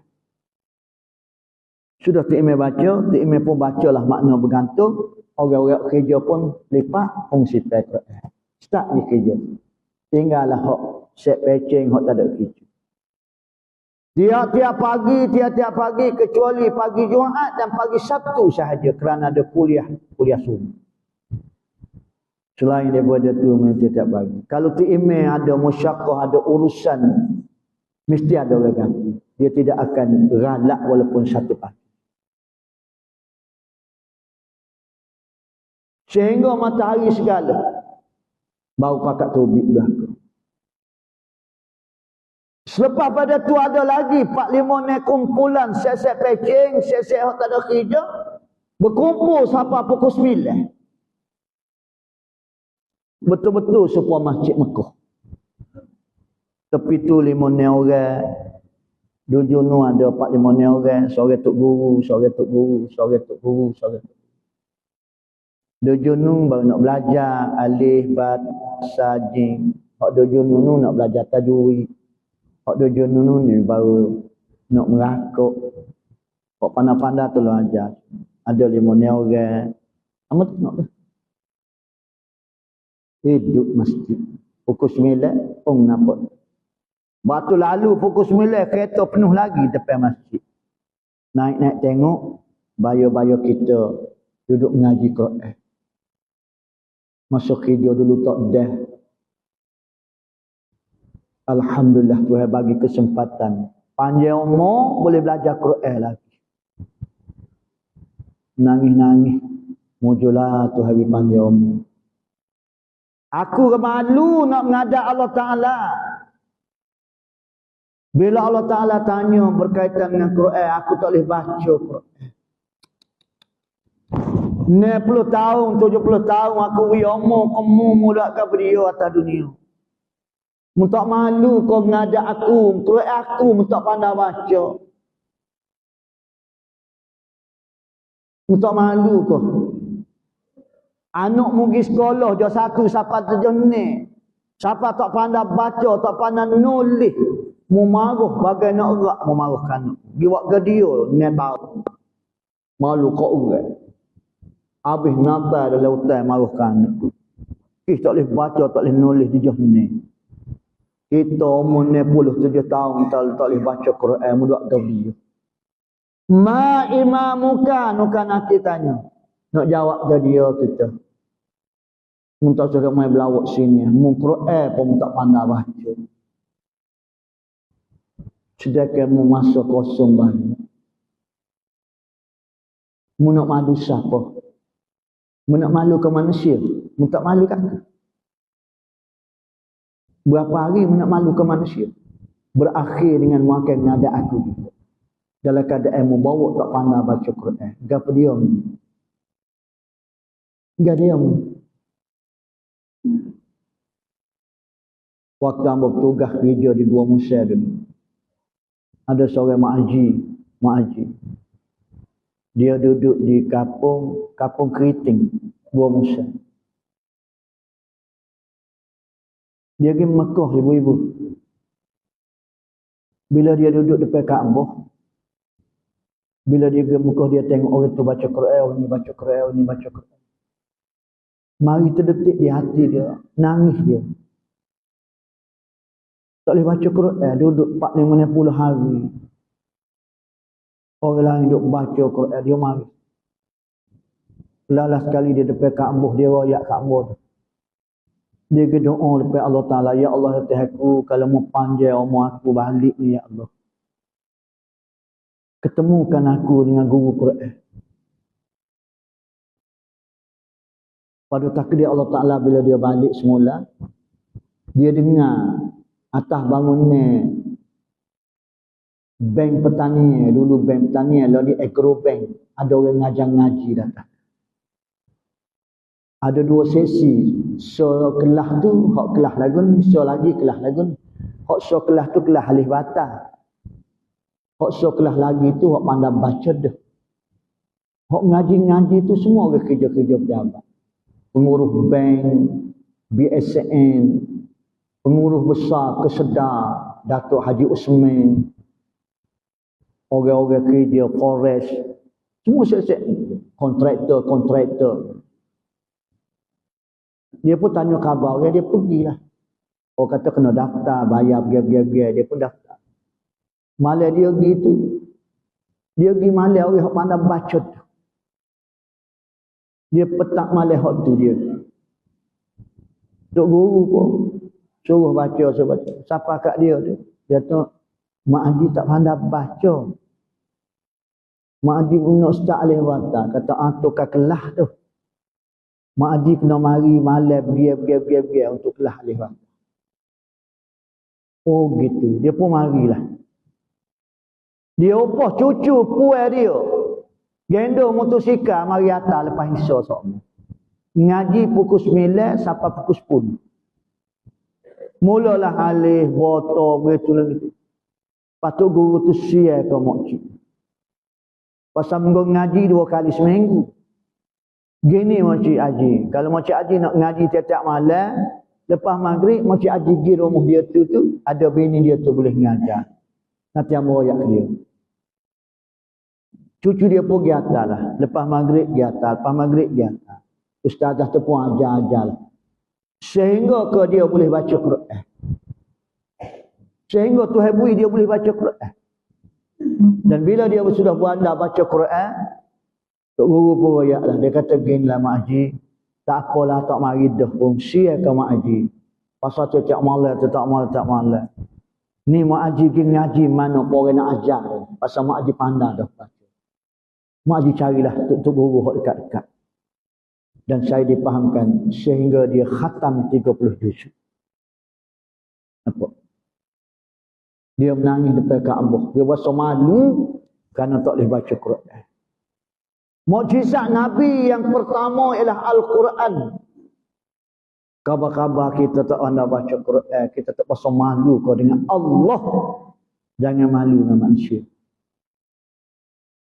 Sudah Tok Imam baca, Tok Imam pun bacalah makna bergantung. Orang-orang kerja pun lipat fungsi Quran. Start di kerja. Tinggallah hak set pecing, hak tak ada kerja. Tiap-tiap pagi kecuali pagi Jumaat dan pagi Sabtu sahaja kerana ada kuliah subuh. Selain daripada itu memang tiap pagi. Kalau Tok Imam ada musyaqqah, ada urusan, mesti ada orang ganti. Dia tidak akan ralak walaupun satu pagi. Sehingga matahari segala baru pakat terbit belakang. Selepas pada tu ada lagi 4-5 ni kumpulan set-set pecing, set-set yang tak ada kerja. Berkumpul sampai pukul 9. Betul-betul supaya masjid Mekah. Tepi tu 5 ni orang. Dujunu ada 4-5 ni orang. Seorang tok guru. Dujunu baru nak belajar alif, bat, sajing. Hak dujunu nak belajar tajwid. Hak dujunu ni baru nak merakuk. Hak pandai-pandai tu lah ajar. Ada 5 ni orang. Amat nak dah. Hidup masjid. Pukul 9 pun nampak. Waktu lalu pukul 9 kereta penuh lagi depan masjid. Naik-naik tengok bayo-bayo kita duduk mengaji Quran. Masuk kerja dulu tak dah. Alhamdulillah Tuhan bagi kesempatan. Panjang umur boleh belajar Quran lagi. Nangis-nangis. Mujulah Tuhan bagi panjang umur. Aku malu nak menghadap Allah Ta'ala. Bila Allah Ta'ala tanya berkaitan dengan Quran, aku tak boleh baca Quran. 60 tahun, 70 tahun aku beri umur kamu muda ke beliau atas dunia. Mu tak malu kau menghadap aku, Quran aku mu tak pandai baca. Mu tak malu kau. Anak mu pergi sekolah je satu siapa terjenis. Siapa tak pandai baca, tak pandai nulis. Mu maruh bagai nak erak mu maruhkan. Dia buat ke dia, ni tahu. Malu kau orang. Habis nabai dalam hutan maruhkan. Tak boleh baca, tak boleh nulis di jauh ni. Kita umur 67 tahun tak boleh baca Quran, mudah ke dia. Ma imamuka, nukan nanti tanya. Nak jawab ke dia kita. Mu tak sudah main belawak sini. Mu Quran pun tak pandai baca. Sedangkan mu masa kosong banyak. Mu nak malu siapa? Mu nak malu ke manusia? Mu tak malu kan? Berapa hari mu nak malu ke manusia? Berakhir dengan mu akan menghadap aku. Dalam keadaan mu bawa tak pandai baca Quran. Gapa dia? Enggak dia. Waktu hamba bertugas kerja di Gua Musa dulu. Ada seorang ma'aji. Dia duduk di kampung Keriting, Gua Musa. Dia pergi Mekah ibu-ibu. Bila dia duduk depan Kaabah, bila dia pergi Mekah, dia tengok orang tu baca Quran, orang ni baca Quran, orang ni baca Quran. Mari terdetik di hati dia, nangis dia. Tak boleh baca Quran, duduk 40-50 hari. Orang lain duduk baca Quran, dia mari. Lalas sekali dia depan Kaabah, dia royak Kaabah tu. Dia berdoa depan Allah Ta'ala, ya Allah, ya Tuhanku, kalau mau panjang umur aku balik ni, ya Allah. Ketemukan aku dengan guru Quran. Pada takdir Allah Ta'ala bila dia balik semula, dia dengar atas bangunan bank pertanian, dulu bank pertanian, lalu di agro bank, ada orang ngajar ngaji datang. Ada 2 sesi, so kelas tu, hak kelas lagu ni, so lagi kelas lagu ni. Hak so kelas tu kelas alif bata. Hak so kelas lagi tu, hak pandai baca dah. Hak ngaji-ngaji tu semua orang kerja-kerja pejabat. Pengurus bank, BSN, pengurus besar Kesedar, Datuk Haji Usman, orang-orang kerja forest, semua set-set kontraktor. Dia pun tanya khabar orang, dia pergilah. Orang kata kena daftar, bayar biar-biar, dia pun daftar. Malam dia pergi tu, dia pergi malam orang yang pandai baca tu. Dia petak malam hak tu dia. Tok guru pun suruh baca. Siapa kat dia tu? Dia tu, Mak Haji tak pandai baca. Mak Haji punya ustaz alih wata. Kata, tukar kelas tu. Mak Haji kena mari malam pergi untuk kelas alih wata. Oh gitu. Dia pun marilah. Dia upah cucu puan dia. Gendong motosikal mari atas lepas isya sok. Ngaji pukul 9 sampai pukul 10. Mulalah alih botol begitu lagi. Patut guru tu share ke makcik. Pasal ngaji 2 kali seminggu. Gini makcik Haji. Kalau makcik Haji nak ngaji tiap-tiap malam, lepas maghrib makcik Haji pergi rumah dia tu ada bini dia tu boleh ngajar. Nanti yang meroyak dia. Cucu dia pun pergi atas lah. Lepas maghrib pergi atas. Lepas maghrib pergi atas. Ustazah tu pun ajar-ajar lah. Sehingga ke dia boleh baca Quran. Sehingga Tuhan beri dia boleh baca Quran. Dan bila dia sudah berandai baca Quran, Tok Guru pun royak lah. Dia kata, ginilah Mak Haji. Tak apalah tak mari dah pun. Siap ke Mak Haji. Pasal tu tak malam. Ni Mak Haji pergi ngaji mana pun orang nak ajar. Pasal Mak Haji pandai dah baca. Mak Haji carilah Tok Guru yang dekat-dekat. Dan saya dipahamkan sehingga dia khatam 30 juz. Apa? Dia menangis depan Kaabah. Dia rasa malu kerana tak boleh baca Quran. Mukjizat Nabi yang pertama ialah Al-Quran. Khabar-khabar kita tak ada baca Quran, kita tak rasa malu kau dengan Allah. Jangan malu dengan manusia.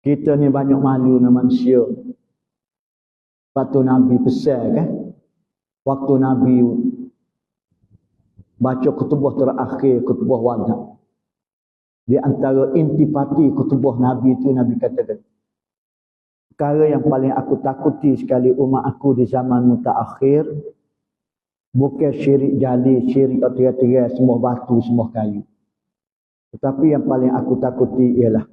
Kita ni banyak malu dengan manusia. Waktu Nabi pesan kan, waktu Nabi baca kutubah terakhir, kutubah wada. Di antara intipati kutubah Nabi itu, Nabi katakan, perkara yang paling aku takuti sekali umat aku di zaman mutaakhir, bukan syirik jali, syirik tirai-tirai, semua batu, semua kayu. Tetapi yang paling aku takuti ialah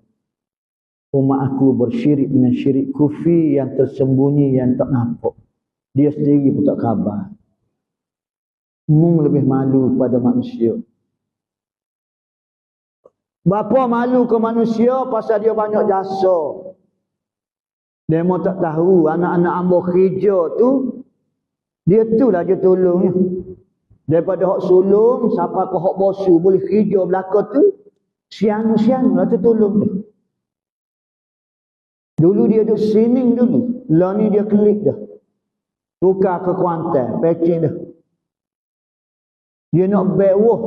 umat aku bersyirik dengan syirik kufi yang tersembunyi, yang tak nampak. Dia sendiri pun tak khabar. Mung lebih malu kepada manusia. Bapa malu ke manusia pasal dia banyak jasa. Dia mau tak tahu anak-anak ambo kerja tu, dia tu lah dia tolongnya. Daripada hak sulung sampai ke hak bosu boleh kerja belakang tu, siang-siang lah tu tolong dia. Dulu dia duduk sining dulu. Lah ni dia klik dah. Tukar ke Kuantan, packing dah. Dia nak bewah.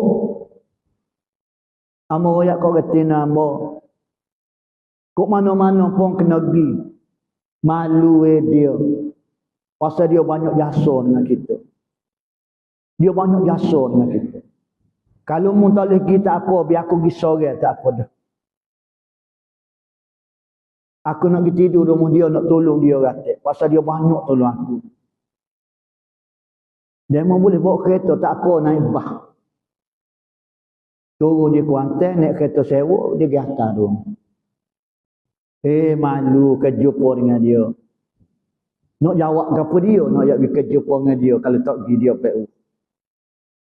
Amo royak kau retina amo. Kok mana-mana pun kena pergi. Malu dia. Pasal dia banyak jasa dengan kita. Dia banyak jasa dengan kita. Kalau mu tak boleh kita apa, biar aku pergi sore, tak apa dah. Aku nak pergi tidur rumah dia, nak tolong dia ratik. Pasal dia banyak tolong aku. Dia memang boleh bawa kereta, tak apa, naik bah. Turun di Kuantan, naik kereta sewa, dia pergi atas rumah. Malu kejumpa dengan dia. Nak jawab ke apa dia, nak pergi kejumpa dengan dia, kalau tak pergi dia PU.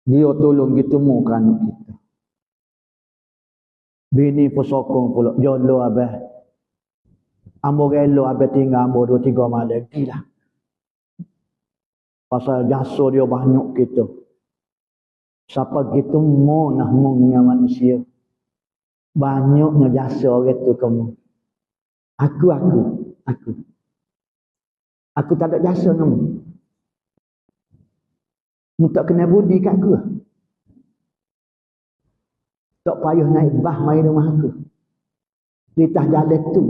Dia tolong kita temukan kita. Bini pun sokong pula, jolo abah. Ambo relo abah tinggal ambo 2-3 malam. Gila. Pasal jasa dia banyak kita. Siapa kita mau nak dengan manusia. Banyaknya jasa orang tu kamu. Aku. Aku tak ada jasa kamu. Mu tak kena budi kat aku. Tak payah naik bah mai rumah aku. Litah jalan tu.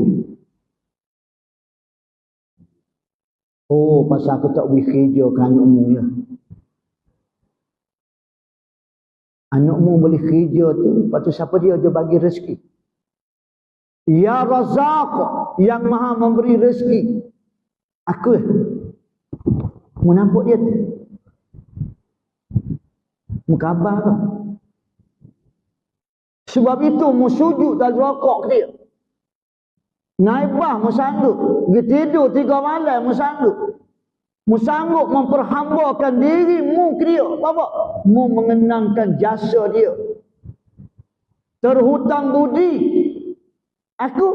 Oh, pasal aku tak boleh kerja ke anakmu ya. Anakmu boleh kerja tu, lepas tu siapa dia bagi rezeki. Ya Razak, yang maha memberi rezeki. Aku. Mu nampak dia tu. Mu khabar ke? Sebab itu mu sujud dan rokok dia. Naik bah mu sanggup. Pergi tidur 3 malam mu sanggup. Mu sanggup memperhambakan dirimu ke dia. Apa? Mu mengenangkan jasa dia. Terhutang budi. Aku.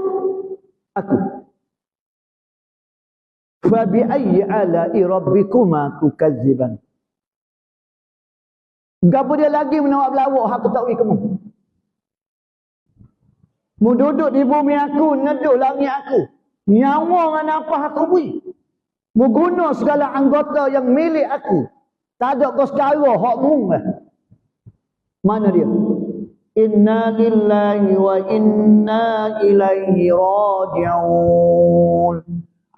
Fabi ayyi ala'i rabbikuma tukazziban. Gapo dia lagi menawak belawak aku tak pergi kamu. Mu duduk di bumi aku, neduh langit aku. Nyawa dengan apa aku beri. Mu guna segala anggota yang milik aku. Tak ada kau secara hak mu. Mana dia? Inna lillahi wa inna ilaihi raji'un.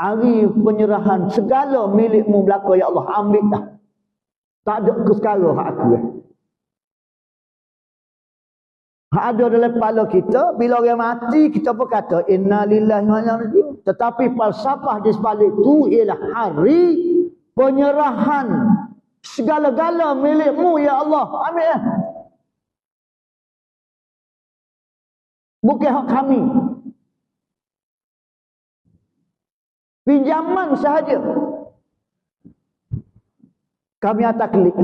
Hari penyerahan segala milikmu belaka ya Allah, ambil dah. Tak ada kesekara hak aku. Hak ada dalam kepala kita, bila orang mati kita pun kata inna lillahi wa inna ilaihi raji'un. Tetapi falsafah di sebalik itu ialah hari penyerahan segala-gala milikmu ya Allah, ambil dah. Bukan hak kami. Pinjaman sahaja. Kami atas klik.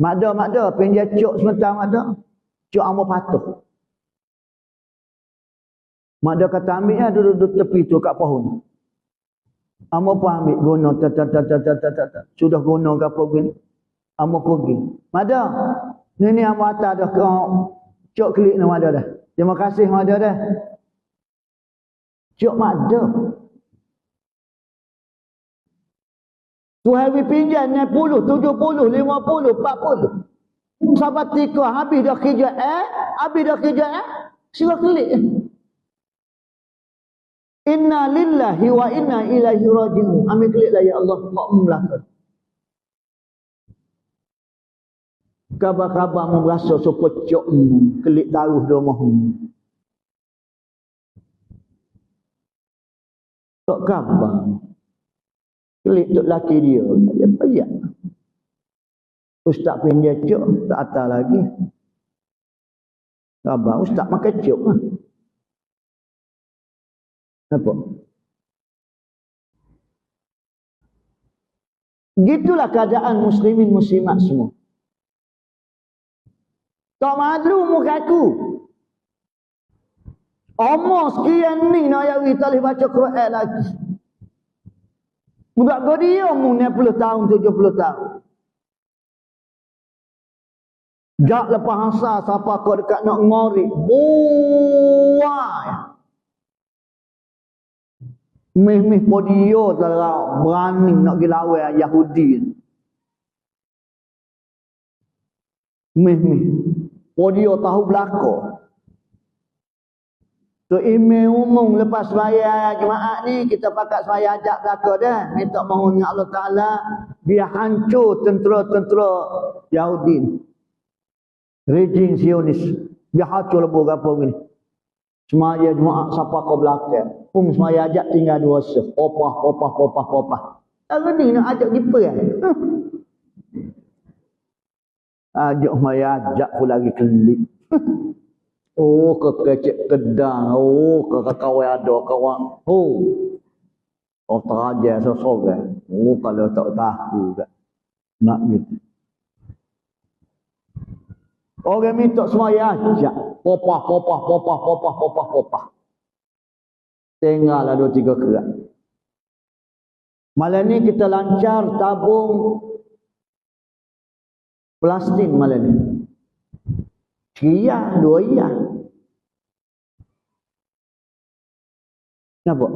Mak ada, pinjam cuk sebentar mak ada. Cuk amo patuh. Mak ada kata ambilnya duduk tepi tu kat pohon. Amo pun ambil guna sudah guna ke apa gini. Amo pergi. Mak ada. Ni amo atas dah cuk klik nama ada dah. Terima kasih mak ada dah. Cuk mak ada. Tuhan pinjam 60, 70, 50, 40. Sahabat tika habis dah kerja sila klik. Inna lillahi wa inna ilaihi raji'un. Ambil klik lah ya Allah, hak melaka. Kabar-kabar mu berasa supaya cok mu klik taruh di rumahmu. Tak kabar. Klik tok laki dia payah. Ustaz pinjam cuk tak atas lagi. Khabar ustaz makan cuk lah. Apa? Gitulah keadaan muslimin muslimat semua. Tak malu muka aku. Umur sekian ni nak ayat kita boleh baca Quran lagi. Budak dia umur 60 tahun, 70 tahun. Jak lepas asar siapa kau dekat nak ngori. Buai. Mih podio tak berani nak pergi lawan Yahudi. Mih podio tahu belaka. Tu email umum lepas sembahyang Jumaat ni kita pakat sembahyang ajak belaka dah. Minta mohon dengan Allah Taala biar hancur tentera-tentera Yahudi. Rejim Zionis. Biar hancur lebur apa begini. Sembahyang Jumaat sampai ke belakang. Sembahyang ajak tinggal dua sef. Popah. Apa ni nak ajak kita kan? Ajak sembahyang ajak pun lagi kelik. Oh, ke kecik kedang. Oh, ke kawan ada kawan. Oh, terajar sesorang. Oh, kalau tak tahu kan. Nak gitu. Orang minta semaya ajak. Popah. Tinggallah 2-3 kerat. Malam ni kita lancar tabung plastik malam ni. Iya, 2 iya. Kenapa?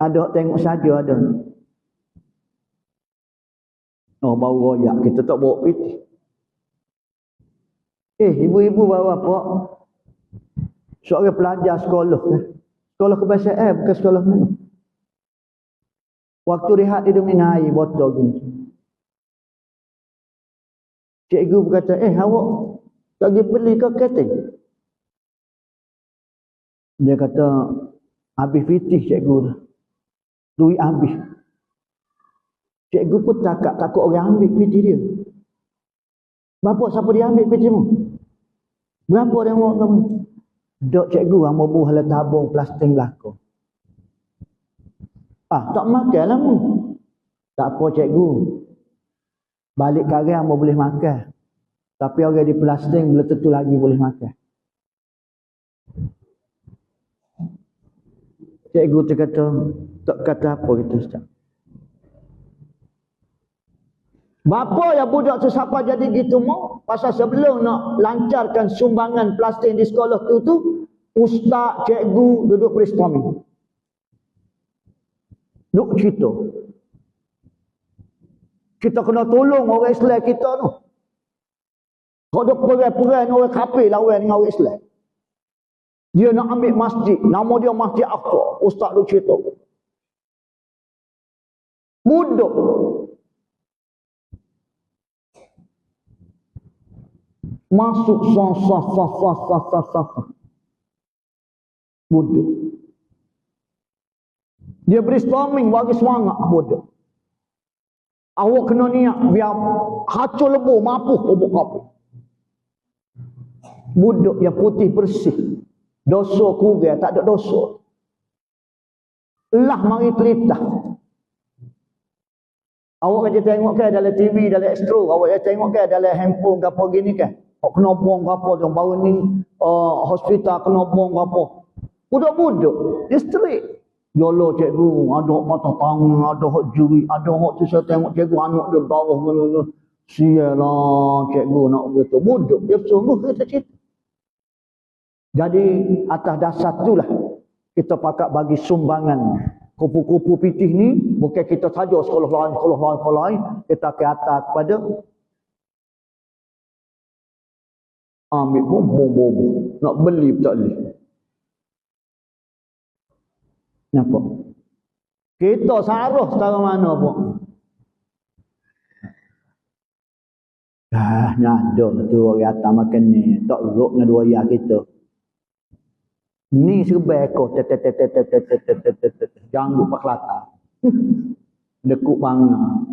Ada tengok saja ada. Oh, bau royak. Kita tak bawa piti. Ibu-ibu bawa apa? Seorang pelajar sekolah. Sekolah kebangsaan bukan sekolah mana. Waktu rehat dia minum air botol gini. Cikgu berkata, awak tak pergi beli ke kating? Dia kata, habis fitih cikgu tu. Duit habis. Cikgu pun takut orang ambil fitih dia. Berapa siapa dia ambil fitihmu? Berapa dia mau kamu? Dok cikgu, amo buah le tabung plastik belakang. Tak makan lah mu. Tak apa cikgu. Balik karang amo boleh makan. Tapi orang di plastik belum tentu lagi boleh makan. Cikgu tu kata, tak kata apa kita Ustaz. Bapa yang budak tu siapa jadi gitu mau? Pasal sebelum nak lancarkan sumbangan plastik di sekolah tu ustaz, cikgu duduk brainstorming. Duk cerita. Kita kena tolong orang Islam kita tu. Kalau ada perang-perang orang kafir lawan dengan orang Islam. Dia nak ambil masjid. Nama dia Masjid Aqsa. Ustaz duk cerita. Budak. Masuk sah. Budak. Dia brainstorming bagi semangat budak. Awak kena niat biar hancur lebur mapuh obok kapal. Budak yang putih bersih. Dosa kurang, tak ada dosa. Lah mari telitah. Awak kata tengok ke dalam TV, dalam Astro, awak tengok ke dalam handphone ke apa gini ke? Awak kena bong ke apa tu, baru ni hospital kena bong ke apa. Budak-budak, dia straight. Yolo cikgu, ada patah tangan, ada hak juri, ada hak tu saya tengok cikgu anak dia bawah gini. Sialah cikgu nak begitu. Budak, dia sungguh kita cerita. Jadi atas dasar itulah kita pakat bagi sumbangan kupu-kupu pitih ni. Bukan kita saja sekolah lain. Kita ke atas kepada ambil bom. Nak beli pun tak boleh. Kenapa? Kita saruh setara mana pun. Nyada tu orang atas makan ni. Tak ruk dengan dua ayah kita. Ni serba ekor. Ganggu Pak Kelata. Dekuk bangga.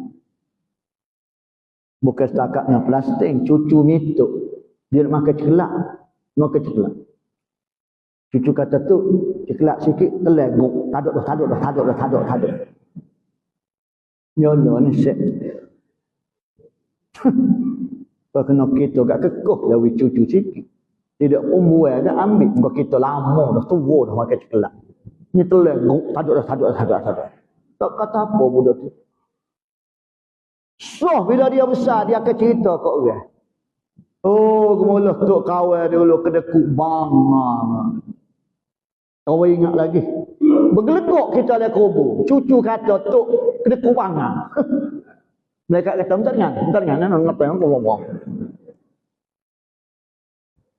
Bukan setakat dengan plastik. Cucu mituk. Dia nak makan cekelak. Makan cekelak. Cucu kata tu, cekelak sikit, teleguk. Taduk dah. Nyolo ni set. Kalau kena kita kat kekuh lawi cucu sikit. Tidak umbuai kan ambil. Bukan kita lama dah, tua dah makan cekelak. Ni teleguk, taduk dah. Tak kata apa budak tu. So, bila dia besar, dia akan cerita kat orang. Oh, gemulah tok kawan dulu kedekuk bangga. Kau ingat lagi? Bergelegok kita ada kubur. Cucu kata tok kedekuk bangga. Mereka kata, bentar kan? Ngapa yang kau buang?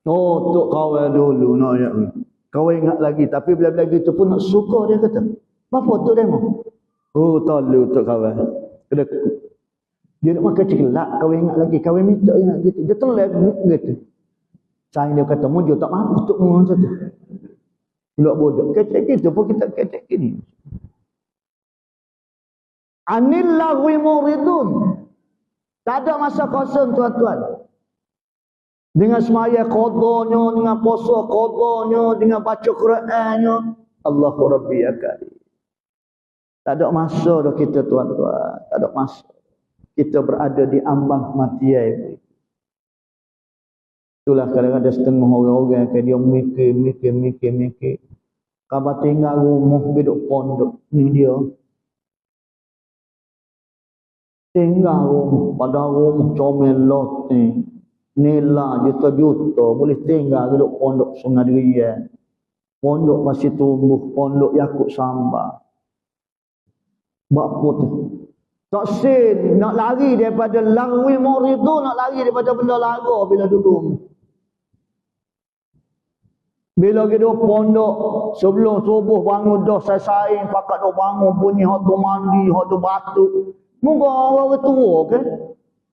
Oh, tok kawan dulu nak ya. Kau ingat lagi. Tapi bila-bila gitu pun nak suka dia kata. Apa tu demo? Oh, tolu tu kawan. Kena dia nak makan cikelak, kau ingat lagi. Kau minta ingat gitu. Dia telah gitu. Saya dia kata, mujur tak mampu untuk orang satu. Budak bodoh. Kecek gitu pun kita kecek gini. Anil lagwi muridun. Tak ada masa kosong tuan-tuan. Dengan semaya qadanya, dengan puasa qadanya, dengan baca Qurannya. Allahu Rabbi ya karim. Tak ada masa dah kita tuan-tuan. Tak ada masa. Kita berada di ambang kematian. Itulah kadang-kadang setengah orang-orang yang dia mikir. Kabar tinggal rumah hidup pondok. Ni dia. Tinggal rumah. Pada rumah comel lot ni. Nilai juta-juta. Boleh tinggal hidup pondok Sungai Durian. Pondok masih tumbuh. Pondok Yakub Sambal. Buat apa tu? Tak sin, nak lari daripada lagwi muridu, nak lari daripada benda laga bila duduk. Bila kita pondok, sebelum subuh bangun dah saing pakat dah bangun bunyi hak tu mandi, hak tu batuk. Moga orang tua ke?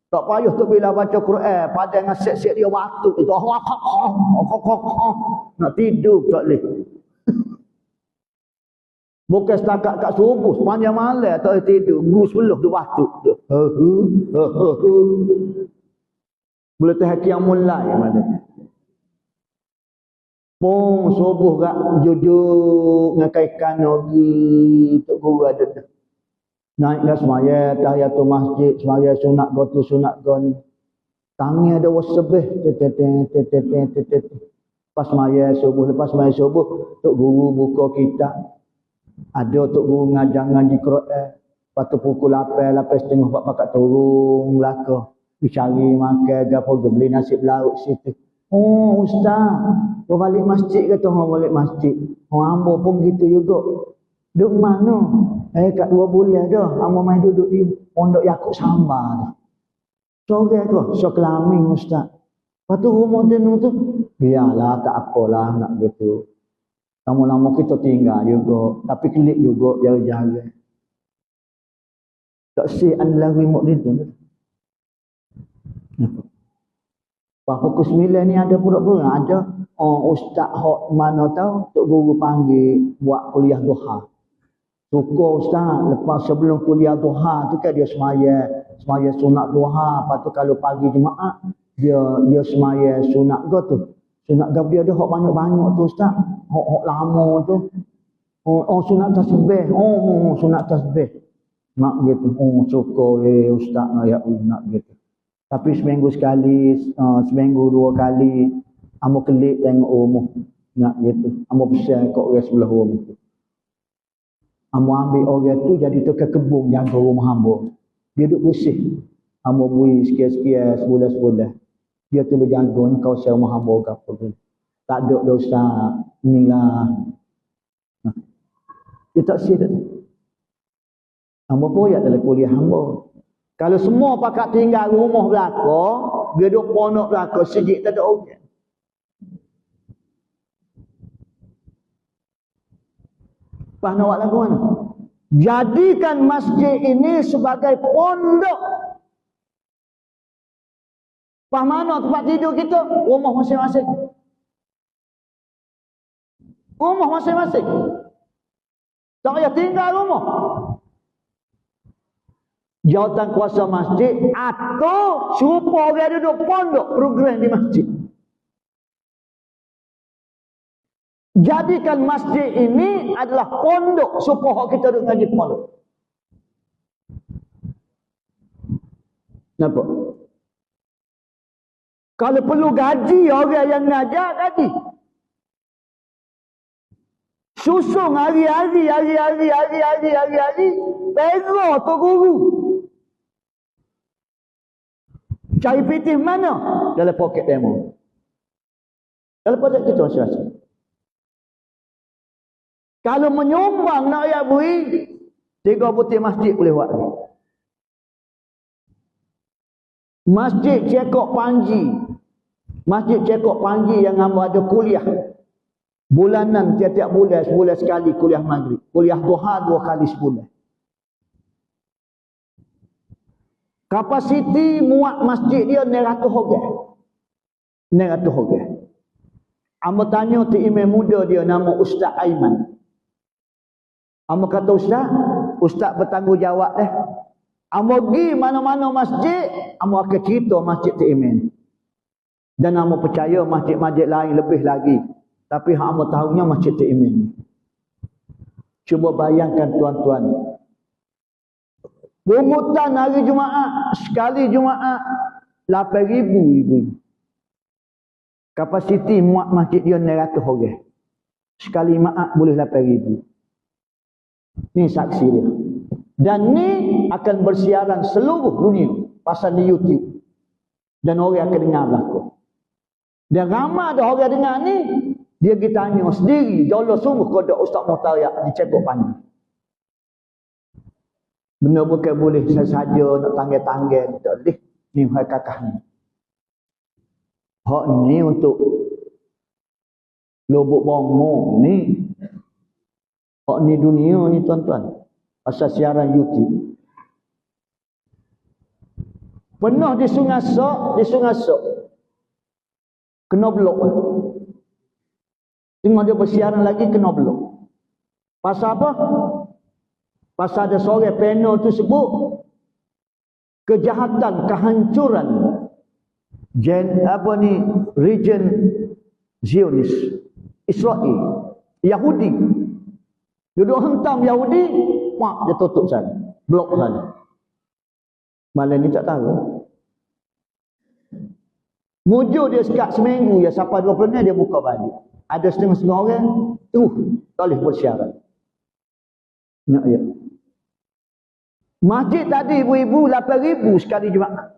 Tak payah tu bila baca Quran, pada dengan set-set dia batuk itu. Nak tidur tak boleh. Bukan setakat kat subuh, sepanjang malam tak boleh tidur. Gus belah tu batuk tu. Boleh tahan yang mulai mana. Pung subuh kat jujur ngakaikan lagi tok guru ada. Naik dah semaya tahiyatul masjid, semaya sunat go tu sunat go ni. Tangan ada wasbih pas semaya subuh, lepas semaya subuh tok guru buka kitab. Ada tok guru ngajar ngaji Quran. Lepas tu pukul 8:30 buat pakat turun Melaka. Pergi cari makan gapo beli nasi lauk situ. Oh ustaz, kau balik masjid kata orang balik masjid. Orang hamba pun gitu juga. Duduk mana? Kat 2 bulan dah. Hamba main duduk di pondok Yakub Sambal dah. Sore tu, kelamin ustaz. Lepas tu rumah dia tu, biarlah tak apalah nak gitu. Lama-lama kita tinggal juga. Tapi kelik juga jauh-jauh. Tak si anlawi mu'ridun. Pukul 9 ni ada pura-pura. Ada ustaz hok mana tahu. Tok guru panggil buat kuliah duha. Suka ustaz. Lepas sebelum kuliah duha tu kan dia semaya sunat duha. Lepas tu kalau pagi jemaah. Dia semaya sunat go tu. Sunat gab dia ada hok banyak-banyak tu ustaz. Hok lama tu. Sunat tasbih. Sunat tasbih. Nak gitu. Suka ustaz ya nak gitu. Tapi seminggu sekali, seminggu 2 kali, amo kelik tengok rumah. Nak gitu. Amo pesan kat orang sebelah rumah. Amo ambil orang tu jadi tukar kebun jaga rumah hamba. Dia duduk bersih. Amo bui sekian-sekian, sebulan-sebulan. Dia tu jaga ni kau saya rumah hamba ke apa tu. Tak ada dah ustaz. Inilah. Dia tak sih dah. Hamba poyak dalam kuliah hamba. Kalau semua pakat tinggal rumah belaka, dia duduk pondok belaka, sejik tak ada orang. Lepas nak buat lagu mana? Jadikan masjid ini sebagai pondok. Lepas mana tempat tidur kita? Rumah masing-masing. Rumah masing-masing. Tak payah tinggal rumah. Jawatan kuasa masjid atau suruh orang duduk pondok program di masjid. Jadikan masjid ini adalah pondok supaya kita duduk ngaji pondok. Nampak? Kalau perlu gaji orang yang ngajar, gaji. Susung hari-hari, pera tu guru. Cari pitih mana? Dalam poket demo. Dalam poket kita masing-masing. Kalau menyumbang nak ayat bui, 3 butir masjid boleh buat. Masjid Cekok Panji. Masjid Cekok Panji yang hamba ada kuliah. Bulanan, tiap-tiap bulan, sebulan sekali kuliah maghrib. Kuliah duha 2 kali sebulan. Kapasiti muat masjid dia 900 orang. 900 orang. Amba tanya tu imam muda dia nama Ustaz Aiman. Amba kata Ustaz bertanggungjawab dah. Amba pergi mana-mana masjid, amba akan cerita masjid tu imam. Dan amba percaya masjid-masjid lain lebih lagi. Tapi hak amba tahunya masjid tu imam. Cuba bayangkan tuan-tuan. Pungutan hari Jumaat, sekali Jumaat 8,000 ibu. Kapasiti muat masjid dia 900 orang. Sekali Jumaat boleh 8,000. Ni saksi dia. Dan ni akan bersiaran seluruh dunia pasal di YouTube. Dan orang akan dengar belakang. Dan ramai ada orang dengar ni, dia pergi tanya sendiri, jauh sungguh kepada Ustaz Muhtariak di Cekok Panjang. Benda bukan boleh saja nak tanggil-tanggil. Tak boleh. Ni hak kakak ni. Hak ni untuk lubuk bongong ni. Hak ni dunia ni tuan-tuan. Pasal siaran YouTube. Pernah di Sungai Sok. Kena blok. Tengok dia bersiaran lagi kena blok. Pasal apa? Pasal ada seorang panel tu sebut kejahatan, kehancuran region Zionis, Israel, Yahudi. Duduk hentam Yahudi, mak dia tutup sana, blok sana. Malam ni tak tahu. Mujur dia sekat seminggu ya, sampai 20 ni dia buka balik. Ada setengah-setengah orang tak boleh bersiaran. Nak ya. Masjid tadi ibu-ibu 8,000 sekali Jumaat.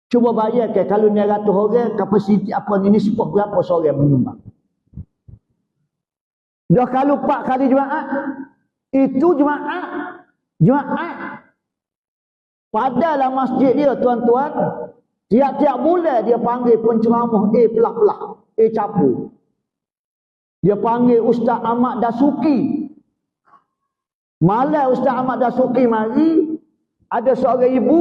Cuba bayangkan kalau 900 orang kapasiti apa ni sebab berapa seorang menyumbang. Dah kalau 4 kali Jumaat, itu Jumaat. Padalah masjid dia tuan-tuan, tiap-tiap bulan dia panggil penceramah pelah-pelah, capu. Dia panggil Ustaz Ahmad Dasuki. Malam Ustaz Ahmad Dasuki mari, ada seorang ibu,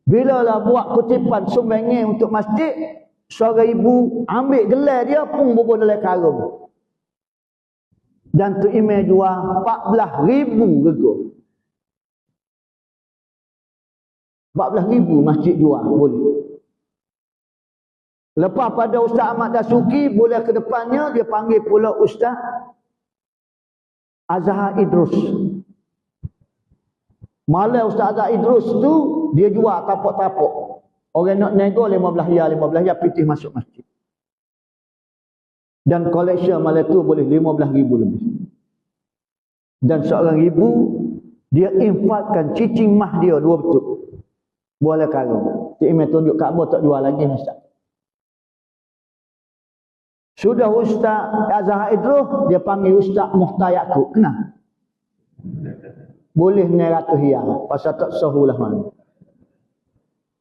bila lah buat kutipan sumbangan untuk masjid, seorang ibu ambil gelar dia pun bubur dalam karung. Dan tu email jual 14,000 rego. 14,000 masjid jual boleh. Lepas pada Ustaz Ahmad Dasuki, bulan ke depannya dia panggil pula Ustaz Azhar Idrus. Malam Ustaz Azhar Idrus tu dia jual tapak-tapak. Orang nak nego 15 ya pitih masuk masjid. Dan collection malam tu boleh 15,000 lebih. Dan seorang ibu dia infakkan cicing mah dia 2 betul. Boleh karung. Cik Imam tunjuk Kaabah tak jual lagi Ustaz. Sudah Ustaz Azhar Idrus, dia panggil Ustaz Muhtariak Yaakob. Kenapa? Boleh 900 riyal. Pasal tak sahulah mana.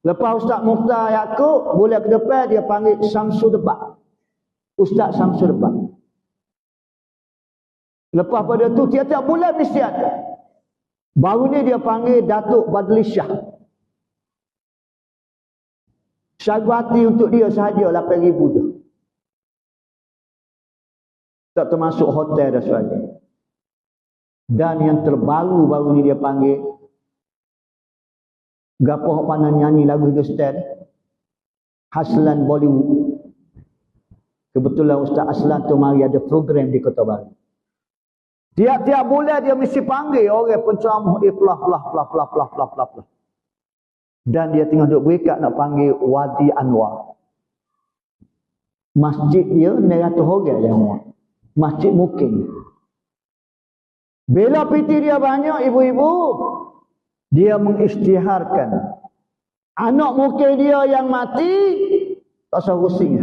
Lepas Ustaz Muhtariak Yaakob, bulan ke depan dia panggil Samsul Debat. Ustaz Samsul Debat. Lepas pada tu, tiap-tiap bulan mesti ada. Baru ni dia panggil Datuk Badli Shah. Syagwati untuk dia sahaja 8,000 tu. Tak termasuk hotel dan sebagainya. Dan yang terbaru baru ni dia panggil gapo hok pandai nyanyi lagu Hindustan, Haslan Bollywood. Kebetulan Ustaz Aslan tu mari ada program di Kota Baru. Tiap-tiap bulan dia mesti panggil orang penceramah pelah. Dan dia tengah duduk berikat nak panggil Wadi Anwar. Masjid dia 900 orang yang muat. Masjid Mukim. Bila piti dia banyak ibu-ibu, dia mengisytiharkan anak Mukim dia yang mati, tak usah rusing.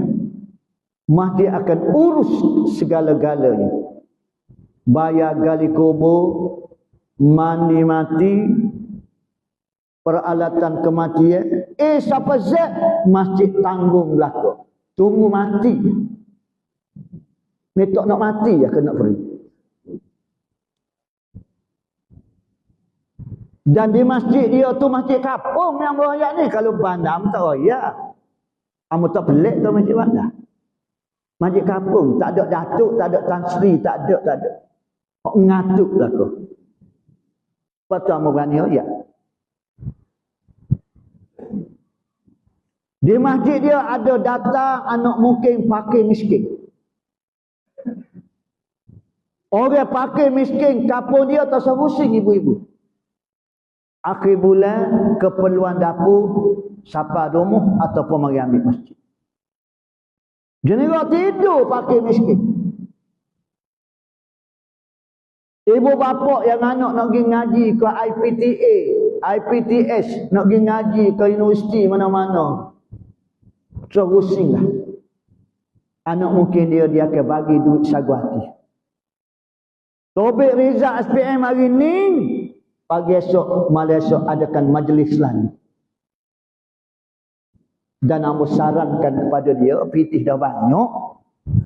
Masjid akan urus segala-galanya. Bayar gali kubur, mandi mati, peralatan kematian, siapa zat masjid tanggung belakang. Tunggu mati. Metok nak mati ya kena beri. Dan di masjid dia tu masjid kapung yang royak ni. Kalau bandar tak royak. Kamu tak pelik tu masjid bandar. Masjid kapung. Tak ada datuk, tak ada tan sri, tak ada. Kok ngatuk lah kau. Lepas tu kamu berani royak. Di masjid dia ada data anak mungkin pakai miskin. Orang pakai miskin kapung dia tak pusing ibu-ibu. Akhir bulan keperluan dapur siapa rumah ataupun mari ambil masjid. Jenera tidur pakai miskin. Ibu bapa yang anak nak pergi ngaji ke IPTA, IPTS, nak pergi ngaji ke universiti mana-mana. Terusinglah. Anak mungkin dia akan bagi duit sagu hati. Tobik Rizal SPM hari ni, pagi esok, malam esok adakan majlis lagi. Dan Amba sarankan kepada dia, pitih dah banyak,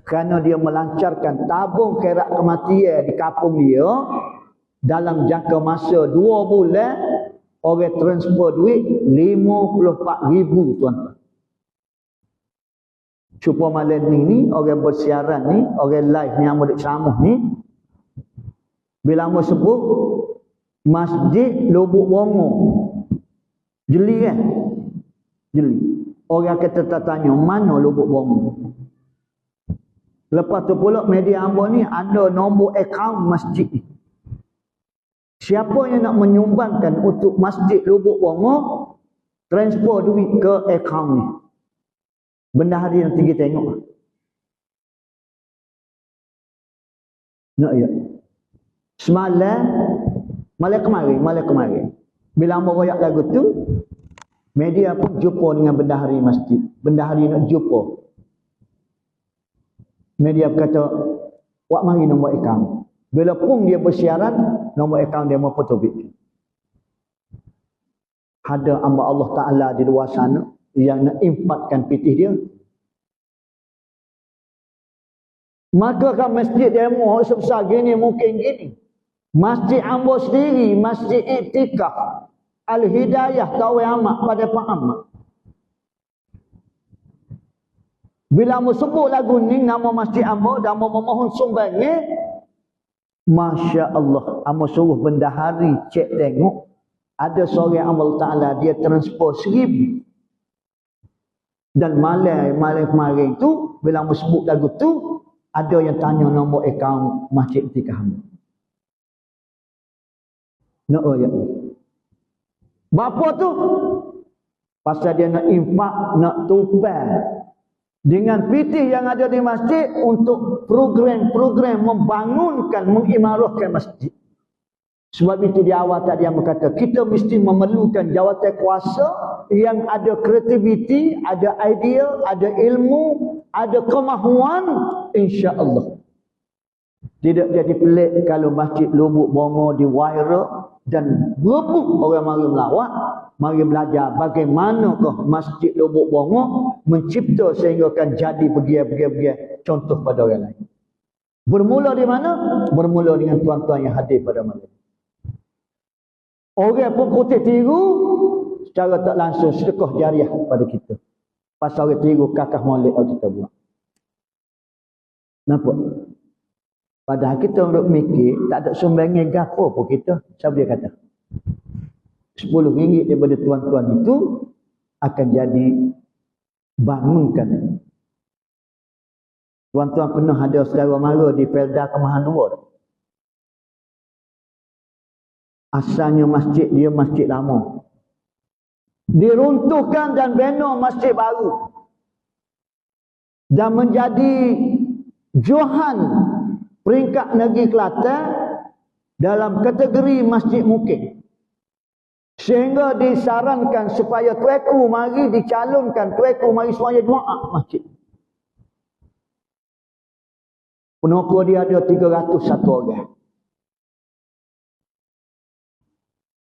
kerana dia melancarkan tabung khairat kematian di kampung dia, dalam jangka masa 2 bulan, orang transfer duit 54,000 tuan-tuan. Cuba malam ni, orang bersiaran ni, orang live ni, Amba duk ceramah ni, bila Amba sebut, Masjid Lubuk Bongo. Jeli kan? Jeli. Orang akan tertanya, mana Lubuk Bongo? Lepas tu pula media Amba ni ada nombor akaun masjid ni. Siapa yang nak menyumbangkan untuk Masjid Lubuk Bongo, transfer duit ke akaun ni. Bendahari nanti kita tengok. Nak ya? Semalam, malam kemarin. Bila Amba royak lagu tu, media pun jumpa dengan bendahari masjid. Bendahari nak jumpa. Media berkata, wak mari nombor akaun. Bila pun dia bersiaran, nombor akaun dia mau tobik. Ada hamba Allah Ta'ala di luar sana yang nak infakkan pitih dia. Maka kan masjid demo sebesar gini mungkin gini. Masjid Amba sendiri, Masjid Iktikaf Al-Hidayah Tawai Amat pada Pak Amat. Bila Amba sebut lagu ni nama Masjid Amba dan Amba memohon sumbangan, Masya Allah, Amba suruh bendahari cek tengok, ada seorang Allah Ta'ala dia transfer 1,000. Dan malam kemarin tu, bila Amba sebut lagu tu, ada yang tanya nombor akaun Masjid Iktikaf Amba. Nak ayat ni. Bapa tu pasal dia nak infak, nak tumpah dengan pitih yang ada di masjid untuk program-program membangunkan, mengimarahkan masjid. Sebab itu di awal tadi yang berkata, kita mesti memerlukan jawatan kuasa yang ada kreativiti, ada idea, ada ilmu, ada kemahuan, insya-Allah. Tidak jadi pelik kalau Masjid Lubuk Bongo di viral dan berebut orang mari melawat, mari belajar bagaimanakah Masjid Lubuk Bongo mencipta sehingga akan jadi begian contoh pada orang lain. Bermula di mana? Bermula dengan tuan-tuan yang hadir pada malam. Orang pun kutip tiru secara tak langsung sedekah jariah pada kita. Pasal orang tiru kakak molek yang kita buat. Nampak? Padahal kita untuk mikir, tak ada sumbangan gapo pun kita. Siapa dia kata? RM10 daripada tuan-tuan itu akan jadi bangunkan. Tuan-tuan pernah ada saudara mara di Felda Kemahanua. Asalnya masjid dia masjid lama. Diruntuhkan dan bina masjid baru. Dan menjadi johan peringkat negeri Kelantan dalam kategori masjid mungkin. Sehingga disarankan supaya tueku mari dicalonkan, tueku mari semaya Jumaat masjid. Penokor dia ada 301 orang.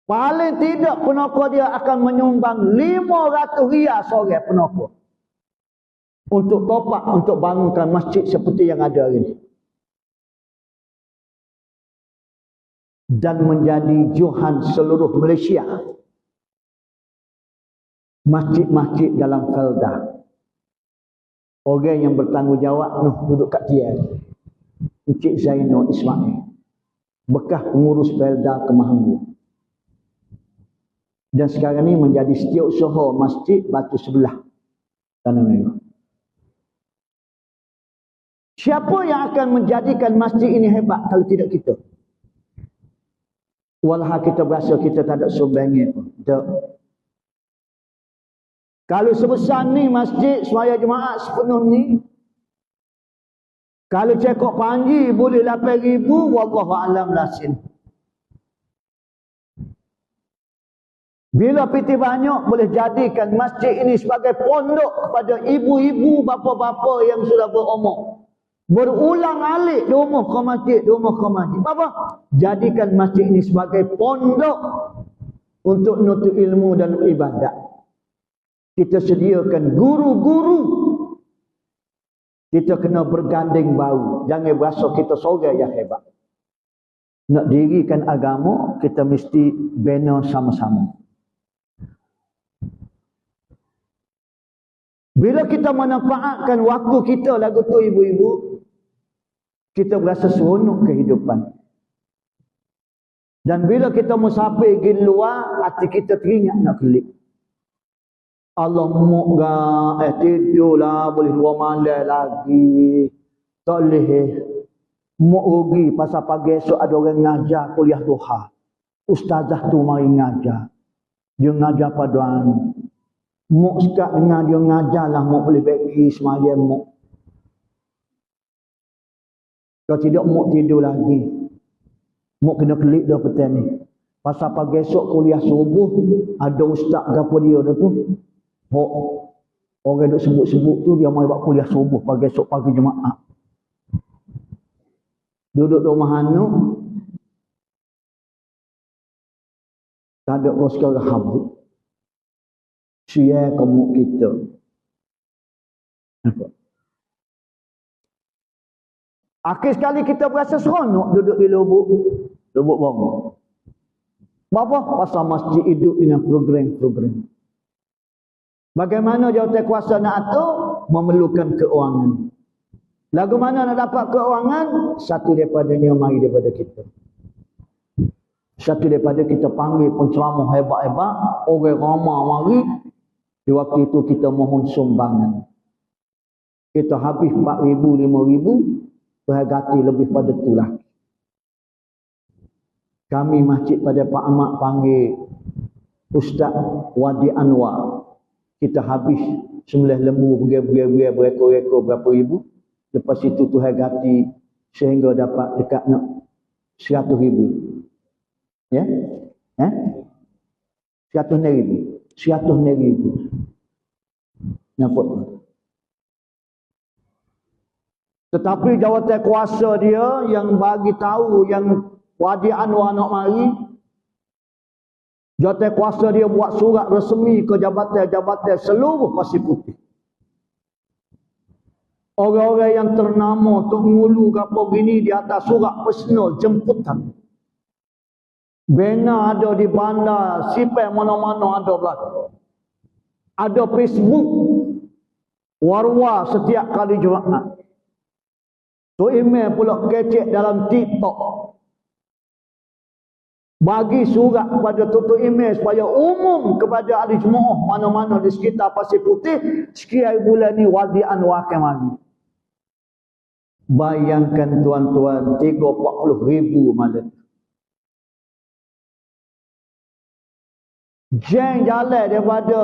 Paling tidak penokor dia akan menyumbang 500 riyal seorang penokor. untuk topak, untuk bangunkan masjid seperti yang ada hari ini. Dan menjadi johan seluruh Malaysia. Masjid-masjid dalam Felda. Orang yang bertanggungjawab duduk kat dia. Encik Zainul Ismail. Bekas pengurus Felda Kemahanggu. Dan sekarang ni menjadi setiausaha masjid Batu Sebelah Tanah Merah. Siapa yang akan menjadikan masjid ini hebat kalau tidak kita? Walau kita berasa kita tak ada sumbangan pun. Kalau sebesar ni masjid semaya jemaah sepenuh ni, kalau cekok Panji boleh 8,000, wallahu alam lasin. Bila piti banyak boleh jadikan masjid ini sebagai pondok kepada ibu-ibu, bapa-bapa yang sudah berumur. Berulang alik di rumah ke masjid, di rumah ke masjid. Apa? Jadikan masjid ini sebagai pondok untuk nuntut ilmu dan ibadat. Kita sediakan guru-guru. Kita kena berganding bahu. Jangan berasa kita seorang yang hebat. Nak dirikan agama, kita mesti bina sama-sama. Bila kita manfaatkan waktu kita lagu tu ibu-ibu, kita berasa seronok kehidupan. Dan bila kita musafir pergi luar, hati kita teringat nak kelip. Allah moga tidurlah boleh 2 malam lagi. Tak boleh. Mok rugi pasal pagi esok ada orang ngajar kuliah duha. Ustazah tu mari ngajar. Dia ngajar paduan. Mok sekat dengar dia ngajarlah mok boleh bagi semalam mok. Kalau tidak mok tidur lagi. Mok kena kelip dah petang ni. Pasal pagi esok kuliah subuh ada ustaz gapo dia tu. Orang duk sebut-sebut tu dia mai buat kuliah subuh pagi esok pagi jemaah. Duduk di rumah anu tak ada orang sekarang habuk. Sia kamu kita. Nampak? Akhir sekali kita berasa seronok duduk di lubuk bangun. Apa? Pasal masjid hidup dengan program-program. Bagaimana jawatan kuasa nak atur? Memerlukan keuangan. Lagu mana nak dapat keuangan? Satu daripadanya mari daripada kita. Satu daripada kita panggil penceramah hebat-hebat, orang ramai mari. Di waktu itu kita mohon sumbangan. Kita habis 4,000, 5,000, berhati lebih pada itulah. Kami masjid pada Pak Ahmad panggil Ustaz Wadi Anwar. Kita habis sembelih lembu, berekor-ekor berapa ribu. Lepas itu Tuhan ganti sehingga dapat dekat nak 100,000. Ya? 100,000. 100,000. Nampak? Tetapi jawatan kuasa dia yang bagi tahu yang Wadi Anwar nak mari, jawatan kuasa dia buat surat resmi ke jabatan-jabatan seluruh Pasir Putih. Orang-orang yang ternama Tok Ngulu ke apa gini di atas surat personal jemputan. Bena ada di bandar, sipai mana-mana ada belakang. Ada Facebook, warwa setiap kali Jumaat. Tu email pula kecek dalam TikTok. Bagi surat kepada tutup email supaya umum kepada ahli jemaah mana-mana di sekitar Pasir Putih, sekian bulan ni Wadi Anwar akan mari. Bayangkan tuan-tuan, 30,000 malam. Jeng jalan daripada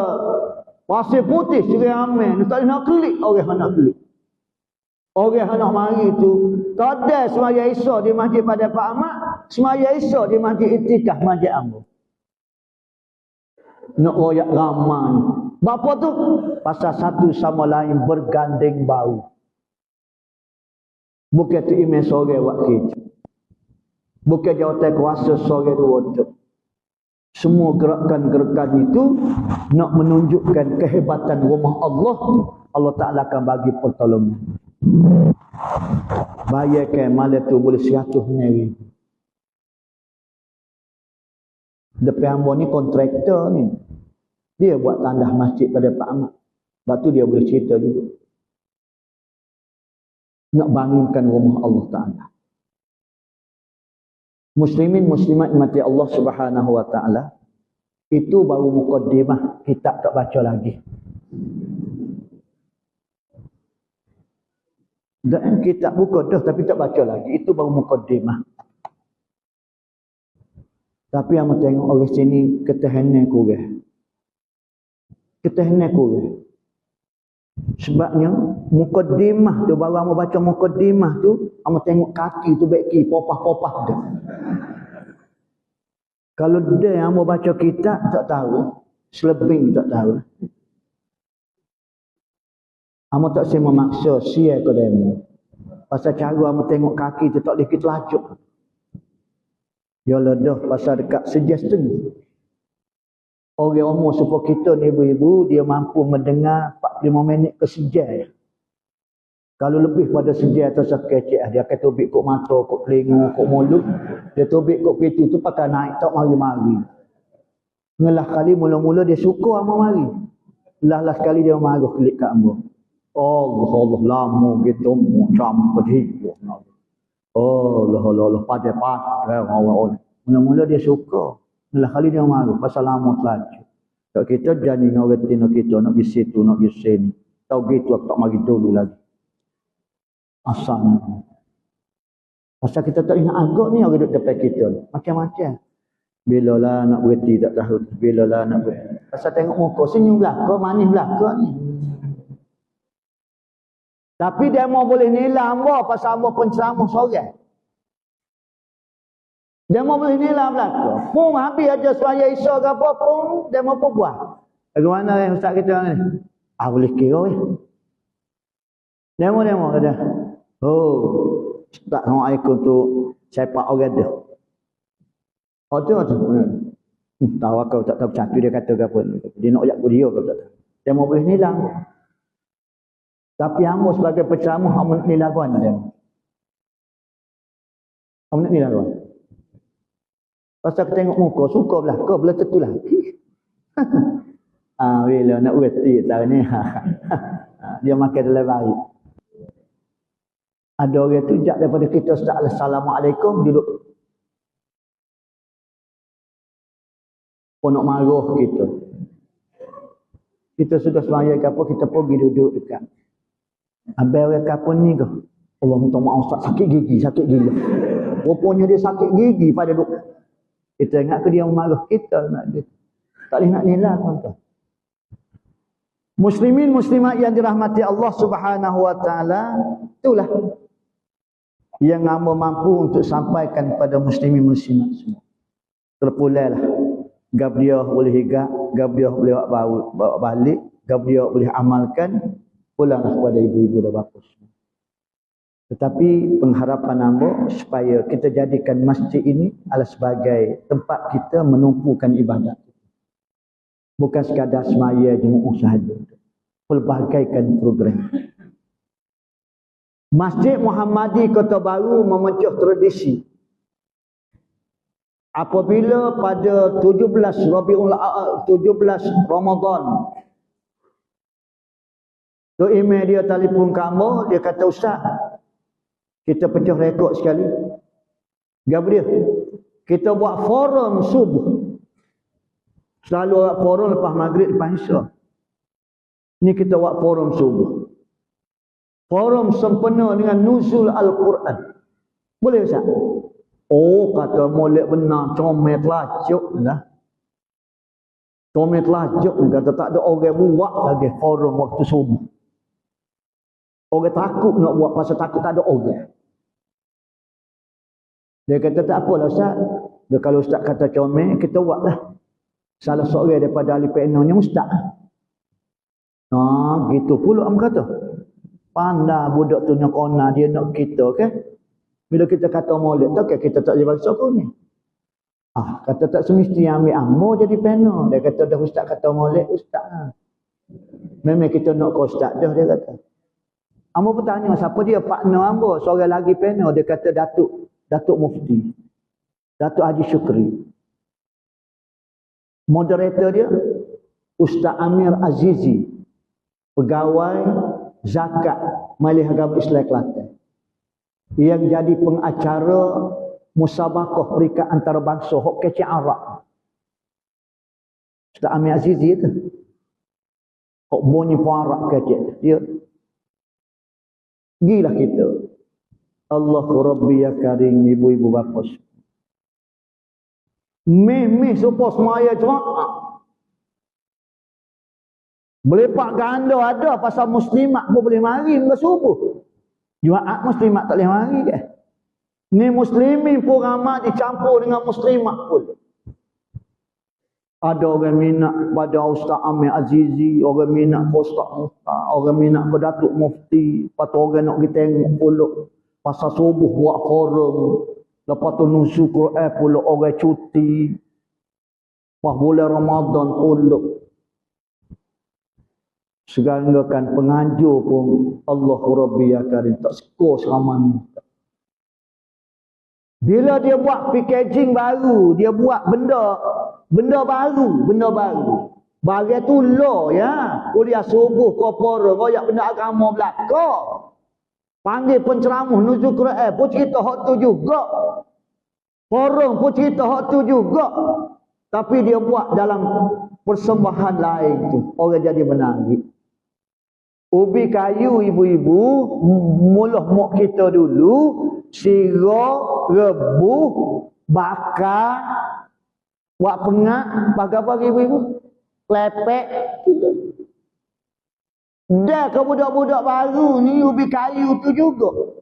Pasir Putih Seri Amin, tak nak klik orang nak klik. Orang nak mari tu tak ada semaya Isya di masjid pada Pak Ahmad, semaya Isya di masjid Itikaf Masjid Ambo. Nak royak ramai. Bapa tu pasal satu sama lain bergandeng bau. Bukan tu imam sore buat kerja. Bukan jawatan kuasa sore dua tu. Semua gerakan-gerakan itu nak menunjukkan kehebatan rumah Allah. Allah Ta'ala akan bagi pertolongan. Bayarkan malam tu boleh 100 hari. Depan hamba ni kontraktor ni. Dia buat tandah masjid pada Pak Ahmad. Sebab tu dia boleh cerita juga. Nak bangunkan rumah Allah Ta'ala. Muslimin muslimat mati Allah Subhanahu wa Ta'ala, itu baru mukaddimah, kitab tak baca lagi. Dan kitab buka dah tapi tak baca lagi, itu baru mukaddimah. Tapi yang tengok orang sini ketahanan kurang. Ketahanan kurang. Sebabnya mukaddimah tu, baru amo baca mukaddimah tu, amo tengok kaki tu baik popah-popah dah. Kalau dia amo baca kitab tak tahu, selebing tak tahu. Amo tak semua maksa sia ke demo. Pasal cara amo tengok kaki tu tak boleh kita lajuk. Ya dah pasal dekat suggestion. Orang umur supaya kita ni ibu-ibu, dia mampu mendengar 45 minit ke sejam. Kalau lebih pada sejam atau sekecik, dia akan tubik kok mata, kok telinga, kok mulut. Dia tubik kok pintu tu pakai naik tak mari-mari. Ngelah kali mula-mula dia suka sama mari. Lah sekali dia marah klik kat ambo. Allah lama gitu macam begitu. Allah pada orang. Mula-mula dia suka. Lah kali dia marah pasal lama telaju. Kalau kita jadi dengan orang tina kita nak pergi situ, nak pergi sini. Tahu gitu aku tak mari dulu lagi. Asalnya. Pasal kita tak ingat agak ni orang duduk depan kita. Macam-macam. Bila lah nak berhenti tak tahu. Bila lah nak berhenti. Pasal tengok muka senyum belakang, manis belakang ni. Tapi dia mau boleh nilai hamba pasal hamba penceramah seorang. Dia mau boleh nilai belakang. Pun habis aja semaya Isya ke apa pun, dia mau apa buat. Bagaimana ustaz kita ni? Boleh kira weh. Demo kata. Oh, tak nak ikut tu sepak orang dah. Tu. Tahu kau tak tahu satu dia kata ke apa. Dia nak ajak dia kau tak tahu. Dia mau boleh nilai. Tapi hamba sebagai penceramah hamba nak nilai kan dia. Hamba nak nilai kan. Pasal aku tengok muka, suka belah. Kau belah tentu lagi. Bila nak berhenti tahun ni. Dia makan dalam baik. Ada orang tu jak daripada kita start Assalamualaikum, duduk. Pun nak marah kita. Kita sudah semayang ke apa, kita pergi duduk dekat. Habis orang kapun ni ke? Allah minta maaf Ustaz, sakit gigi. Rupanya dia sakit gigi pada duduk. Kita ingat ke dia marah kita nak dia. Tak boleh nak nilai tuan-tuan. Muslimin muslimat yang dirahmati Allah Subhanahu wa Ta'ala, itulah yang hamba mampu untuk sampaikan kepada muslimin muslimat semua. Terpulailah. Gabriah boleh higak, Gabriah boleh bawa balik, Gabriah boleh amalkan, pulanglah kepada ibu-ibu dan bapa semua. Tetapi pengharapan hamba supaya kita jadikan masjid ini adalah sebagai tempat kita menumpukan ibadat. Bukan sekadar semaya jemaah sahaja. Pelbagaikan program. Masjid Muhammadi Kota Baru memecah tradisi. Apabila pada 17 Ramadan tu email dia telefon kamu, dia kata Ustaz, kita pecah rekod sekali. Gabriel, kita buat forum subuh. Selalu buat forum lepas maghrib, lepas isya. Ni kita buat forum subuh. Forum sempena dengan nuzul Al-Quran. Boleh Ustaz? Oh, kata molek benar, comel lajuk lah. Comel lajuk, kata tak ada orang buat lagi forum waktu subuh. Orang takut nak buat pasal takut tak ada orang. Dia kata tak apalah Ustaz. Dia kalau Ustaz kata comel, kita buatlah. Salah seorang daripada ahli PNO-nya Ustaz. Gitu pula am kata. Pandai budak tu nyokona dia nak kita ke. Bila kita kata molek tu ke kita tak boleh bangsa kau ni. Kata tak semestinya ambil ambo jadi pena. Dia kata dah ustaz kata molek ustaz. Memang kita nak ke ustaz dah, dia kata. Ambo bertanya siapa dia partner ambo, seorang lagi pena, dia kata Datuk Mufti. Datuk Haji Syukri. Moderator dia Ustaz Amir Azizi, pegawai zakat Majlis Agama Islam Kelantan, yang jadi pengacara musabaqah peringkat antarabangsa hok kecil Arab. Ustaz Amir Azizi itu hok bunyi Arab kecil dia. Gila kita. Allah Rabbi ya Karim, ibu-ibu bapa. Meh supaya semaya jemaah. Berlepak ganda ada pasal muslimat pun boleh mari ke subuh. Jumaat muslimat tak boleh mari ke? Ni muslimin pun ramai dicampur dengan muslimat pun. Ada orang minat pada Ustaz Amir Azizi, orang minat ke Ustaz Muhtar, orang minat ke Datuk Mufti, lepas tu orang nak kita tengok pula pasal subuh buat forum, lepas tu nusu Quran pula orang cuti, pas bulan Ramadan pula. Seganggakan penganjur pun Allah Rabbi ya Karim tak suka seramai. Bila dia buat packaging baru, dia buat benda baru. Bagi tu law ya. Kuliah subuh korporat, royak benda agama belaka. Panggil penceramah nuju Quran pun cerita hak tu juga. Forum pun cerita hak tu juga. Tapi dia buat dalam persembahan lain tu. Orang jadi menangis. Ubi kayu ibu-ibu, muluh mok kita dulu, sirah, rebuh, bakar, buat pengak, bagi ibu-ibu, lepek, gitu. Dah ke budak-budak baru ni, ubi kayu tu juga.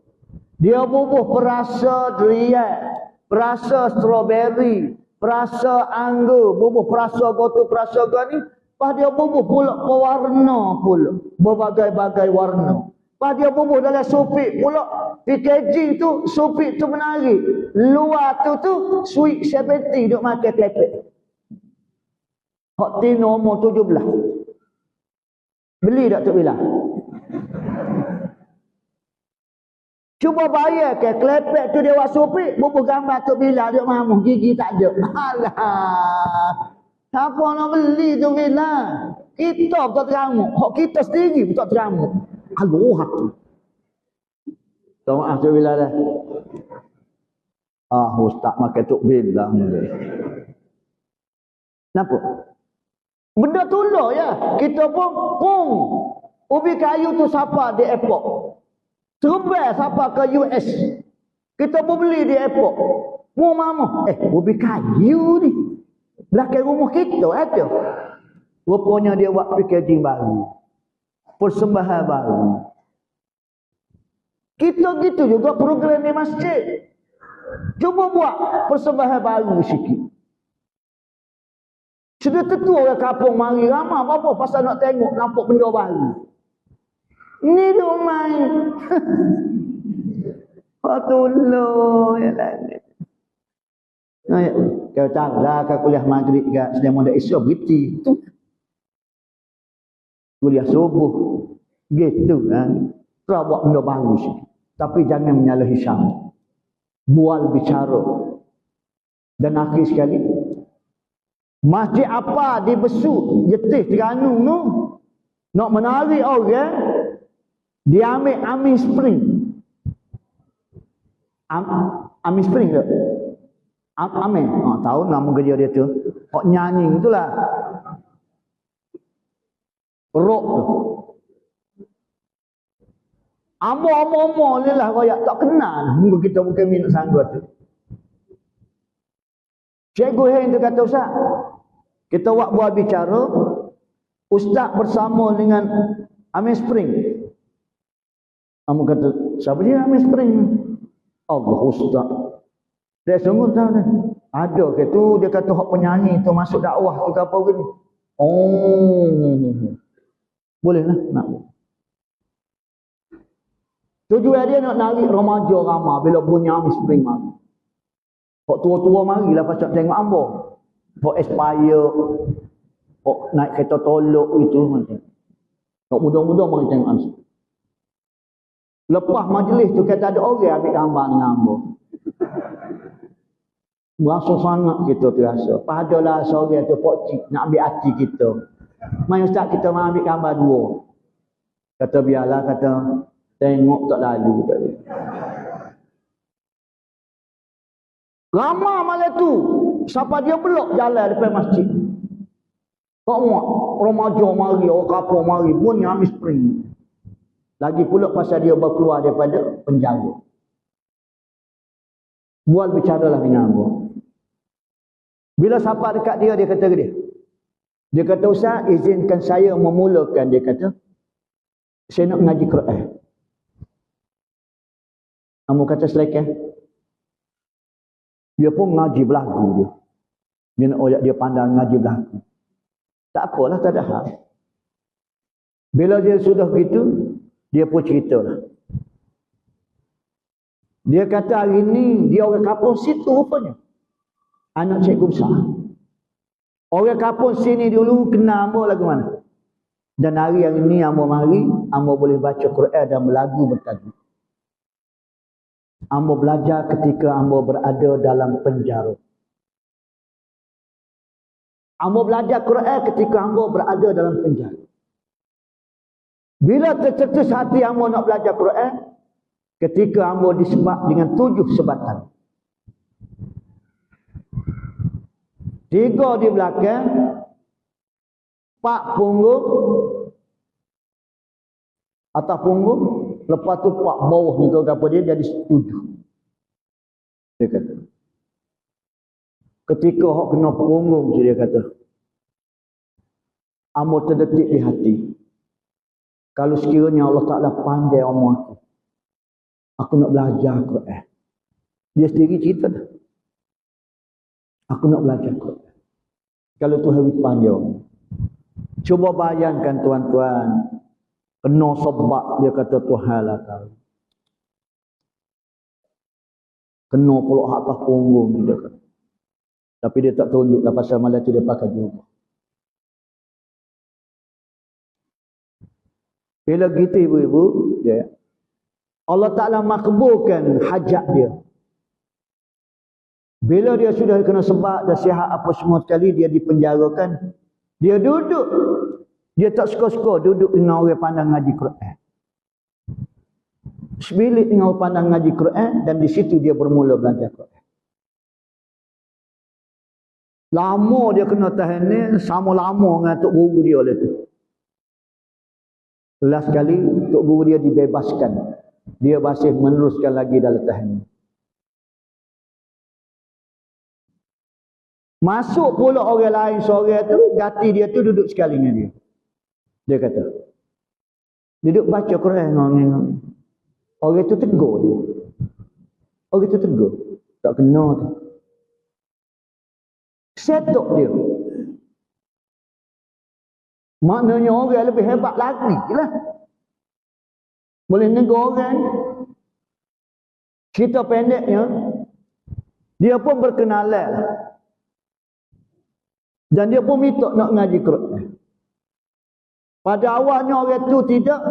Dia bubuh perasa durian, perasa strawberry, perasa anggur, bubuh perasa gotu, perasa gani. Pas dia bubuh pula pewarna pula. Berbagai-bagai warna. Pas dia bubuh dalam supik pula. Packaging tu, supik tu menarik. Luar tu sweet 70 duk makan klepek. Hak tino umur 17. Beli tak tu bila? Cuba bayar ke klepek tu dia buat supik. Bubuh gambar tu bila duk mamuh. Gigi tak ada. Alah. Siapa nak beli tu bila? Kita tak teramuk. Hak kita sendiri pun tak teramuk. Allah tu. Tak maaf tu bila dah. Ustaz makan tuk bila. Kenapa? Benda tu lah ya. Kita pun ubi kayu tu siapa di airport. Terbang siapa ke US. Kita pun beli di airport. Mu mama. Ubi kayu ni. Belakang rumah kita ada. Rupanya dia buat packaging baru. Persembahan baru. Kita gitu juga program di masjid. Cuba buat persembahan baru sikit. Sudah tentu orang kampung mari ramai apa pasal nak tengok nampak benda baru. Ni dia main. Patullah ya lain. Kau tahu lah kau kuliah maghrib kat sedang muda Isya beriti tu. Kuliah subuh gitu kan. Terus buat benda baru sikit. Tapi jangan menyalahi syam. Bual bicara. Dan akhir sekali. Masjid apa di Besut, Jetih, Terengganu tu. Nak menarik orang. Dia ambil Amin Spring. Amin Spring ke? Amin. Tahu nama kerja dia tu. Nyanyi tu lah. Rock tu. Amo ni lah royak tak kenal. Mungkin kita bukan minat sanggup tu. Cikgu Hen tu kata Ustaz. Kita buat bicara. Ustaz bersama dengan Amin Spring. Amu kata, siapa dia Amin Spring? Allah Ustaz. Dia sungguh tahu ni. Ada ke tu dia kata hak penyanyi tu masuk dakwah tu ke apa begini. Boleh lah nak. Tujuan dia nak narik remaja ramai bila bunyi Amin Spring mari. Hok tua-tua marilah pasal tengok ambo. Hok expire, hok naik kereta tolok itu macam. Hok muda-muda mari tengok ambo. Lepas majlis tu kata ada orang ambil gambar dengan ambo. Berasa sangat kita terasa. Padalah seorang tu Pak Cik nak ambil hati kita. Mai ustaz kita mau ambil gambar dua. Kata biarlah, kata tengok tak lalu. Ramai malam tu. Siapa dia belok jalan depan masjid. Kau muak. Remaja mari, orang kapur mari. Bunyi habis spring. Lagi pula pasal dia berkeluar daripada penjara. Buat bicaralah dengan aku. Bila siapa dekat dia, dia kata dia. Dia kata, Ustaz, izinkan saya memulakan. Dia kata, saya nak ngaji Quran. Kamu kata selekan. Dia pun ngaji berlagu dia. Dia nak oyak dia pandang ngaji berlagu. Tak apalah, tak ada hal. Bila dia sudah begitu, dia pun ceritalah. Dia kata hari ni dia orang kampung situ rupanya. Anak cikgu besar. Orang kampung sini dulu kenal ambo lagu mana. Dan hari yang ini ambo mari, ambo boleh baca Quran dan berlagu bertajuk. Ambo belajar ketika ambo berada dalam penjara. Ambo belajar Quran ketika ambo berada dalam penjara. Bila tercetus hati ambo nak belajar Quran, ketika ambo disebab dengan 7 sebatan. 3 di belakang, 4 punggung, atas punggung, lepas tu 4 bawah ni kau apa dia jadi 7. Dia kata. Ketika hok kena punggung dia kata, ambo terdetik di hati. Kalau sekiranya Allah Ta'ala pandai umur aku nak belajar Quran. Dia sendiri cerita dah. Aku nak belajar Quran. Kalau Tuhan panjang. Cuba bayangkan tuan-tuan. Kena sebab dia kata Tuhan lah tahu. Kena pulak atas punggung dia kata. Tapi dia tak tunjuk lah pasal malam tu dia pakai juga. Bila gitu ibu-ibu, dia Allah Ta'ala makbulkan hajat dia. Bila dia sudah kena sebab dan sihat apa semua sekali, dia dipenjarakan. Dia duduk. Dia tak suka-suka duduk dengan orang pandang ngaji Quran. Sebilik dengan orang pandang ngaji Quran dan di situ dia bermula belajar Quran. Lama dia kena tahan ni, sama lama dengan Tok Guru dia oleh tu. Last kali Tok Guru dia dibebaskan. Dia masih meneruskan lagi dalam tahanan. Masuk pula orang lain seorang tu, gati dia tu duduk sekali dengan dia. Dia kata, duduk baca Quran dengan orang tu tegur dia. Orang tu tegur. Tak kena tu. Setok dia. Maknanya orang lebih hebat lagi lah. Boleh negur orang. Cerita pendeknya, dia pun berkenalan. Dan dia pun minta nak ngaji Quran. Pada awalnya orang tu tidak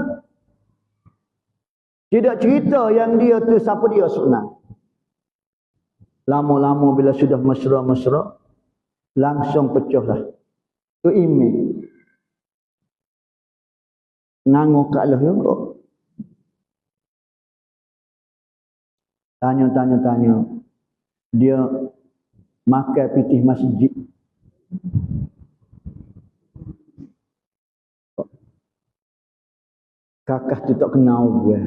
cerita yang dia tu siapa dia sebenarnya. Lama-lama bila sudah mesra-mesra, langsung pecahlah. Tu email. Nganguk kat lah juga. Tanya. Dia makan pitih masjid. Kakak tu tak kenal gue.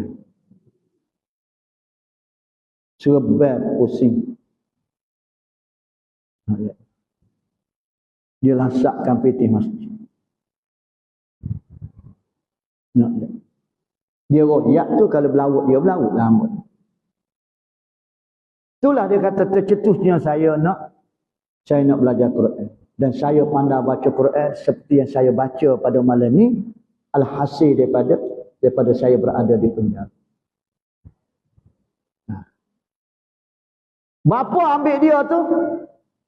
Sebab pusing. Dia lasakkan pitih masjid. Dia royak tu kalau berlaut dia berlaut lama. Itulah dia kata tercetusnya saya nak belajar Quran. Dan saya pandai baca Quran seperti yang saya baca pada malam ni. Alhasil daripada saya berada di penjara. Bapa ambil dia tu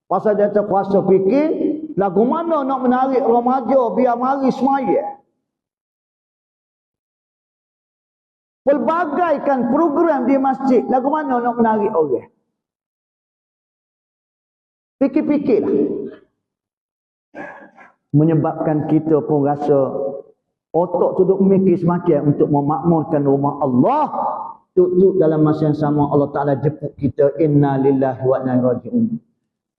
pasal dia terkuasa fikir lagu mana nak menarik remaja biar mari semaya. Pelbagaikan program di masjid, lagu mana nak menarik orang. Fikir-fikirlah. Menyebabkan kita pun rasa otak tu duk mikir semakin untuk memakmurkan rumah Allah. Tuk dalam masa yang sama Allah Ta'ala jemput kita, inna lillahi wa inna ilaihi raji'un.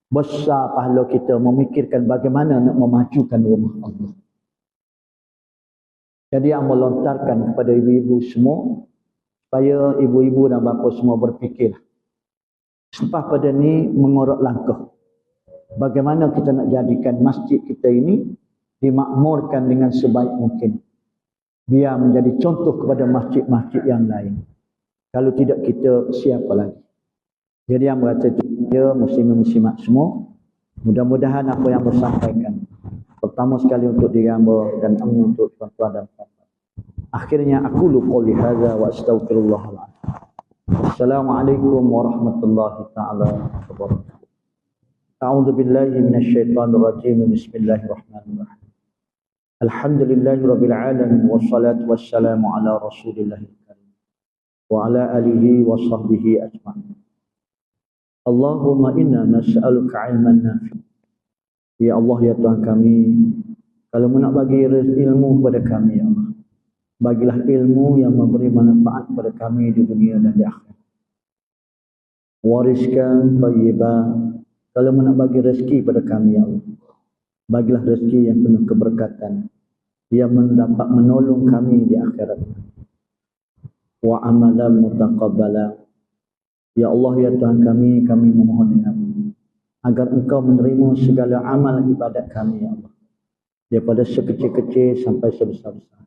Besar pahala kita memikirkan bagaimana nak memajukan rumah Allah. Jadi yang melontarkan kepada ibu-ibu semua, supaya ibu-ibu dan bapa semua berfikir. Selepas pada ni mengorok langkah. Bagaimana kita nak jadikan masjid kita ini dimakmurkan dengan sebaik mungkin. Biar menjadi contoh kepada masjid-masjid yang lain. Kalau tidak kita siapa lagi. Jadi yang berkata itu dia muslimin-muslimat semua. Mudah-mudahan apa yang bersampaikan. Pertama sekali untuk diri hamba dan amin untuk tuan-tuan dan puan-puan. Akhirnya aku qouli hadza wa astaghfirullahaladzim. Assalamualaikum warahmatullahi taala wabarakatuh. A'udzu billahi minasyaitonir rajim. Bismillahirrahmanirrahim. Alhamdulillahirabbil alamin wassalatu wassalamu ala rasulillahil karim wa ala alihi wa sahbihi ajma'in. Allahumma inna nas'aluka 'ilman nafi'. Ya Allah ya Tuhan kami, kalau nak bagi ilmu kepada kami ya Allah, bagilah ilmu yang memberi manfaat kepada kami di dunia dan di akhirat. Wariskan thayyiban, kalau nak bagi rezeki pada kami ya Allah, bagilah rezeki yang penuh keberkatan yang mendapat menolong kami di akhirat. Wa amalan mutaqabbala, ya Allah ya Tuhan kami memohon denganmu agar engkau menerima segala amal ibadat kami ya Allah, daripada sekecil-kecil sampai sebesar-besar.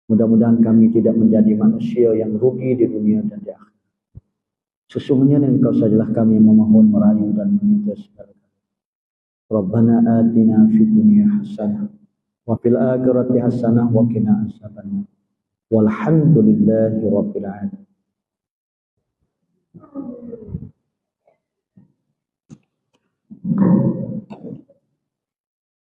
Mudah-mudahan kami tidak menjadi manusia yang rugi di dunia dan di akhirat. Sesungguhnya engkau sajalah kami memohon, merayu dan meminta segala. Rabbana atina fid dunya hasanah wa fil akhirati hasanah wa qina azabannar. Walhamdulillahi rabbil alamin.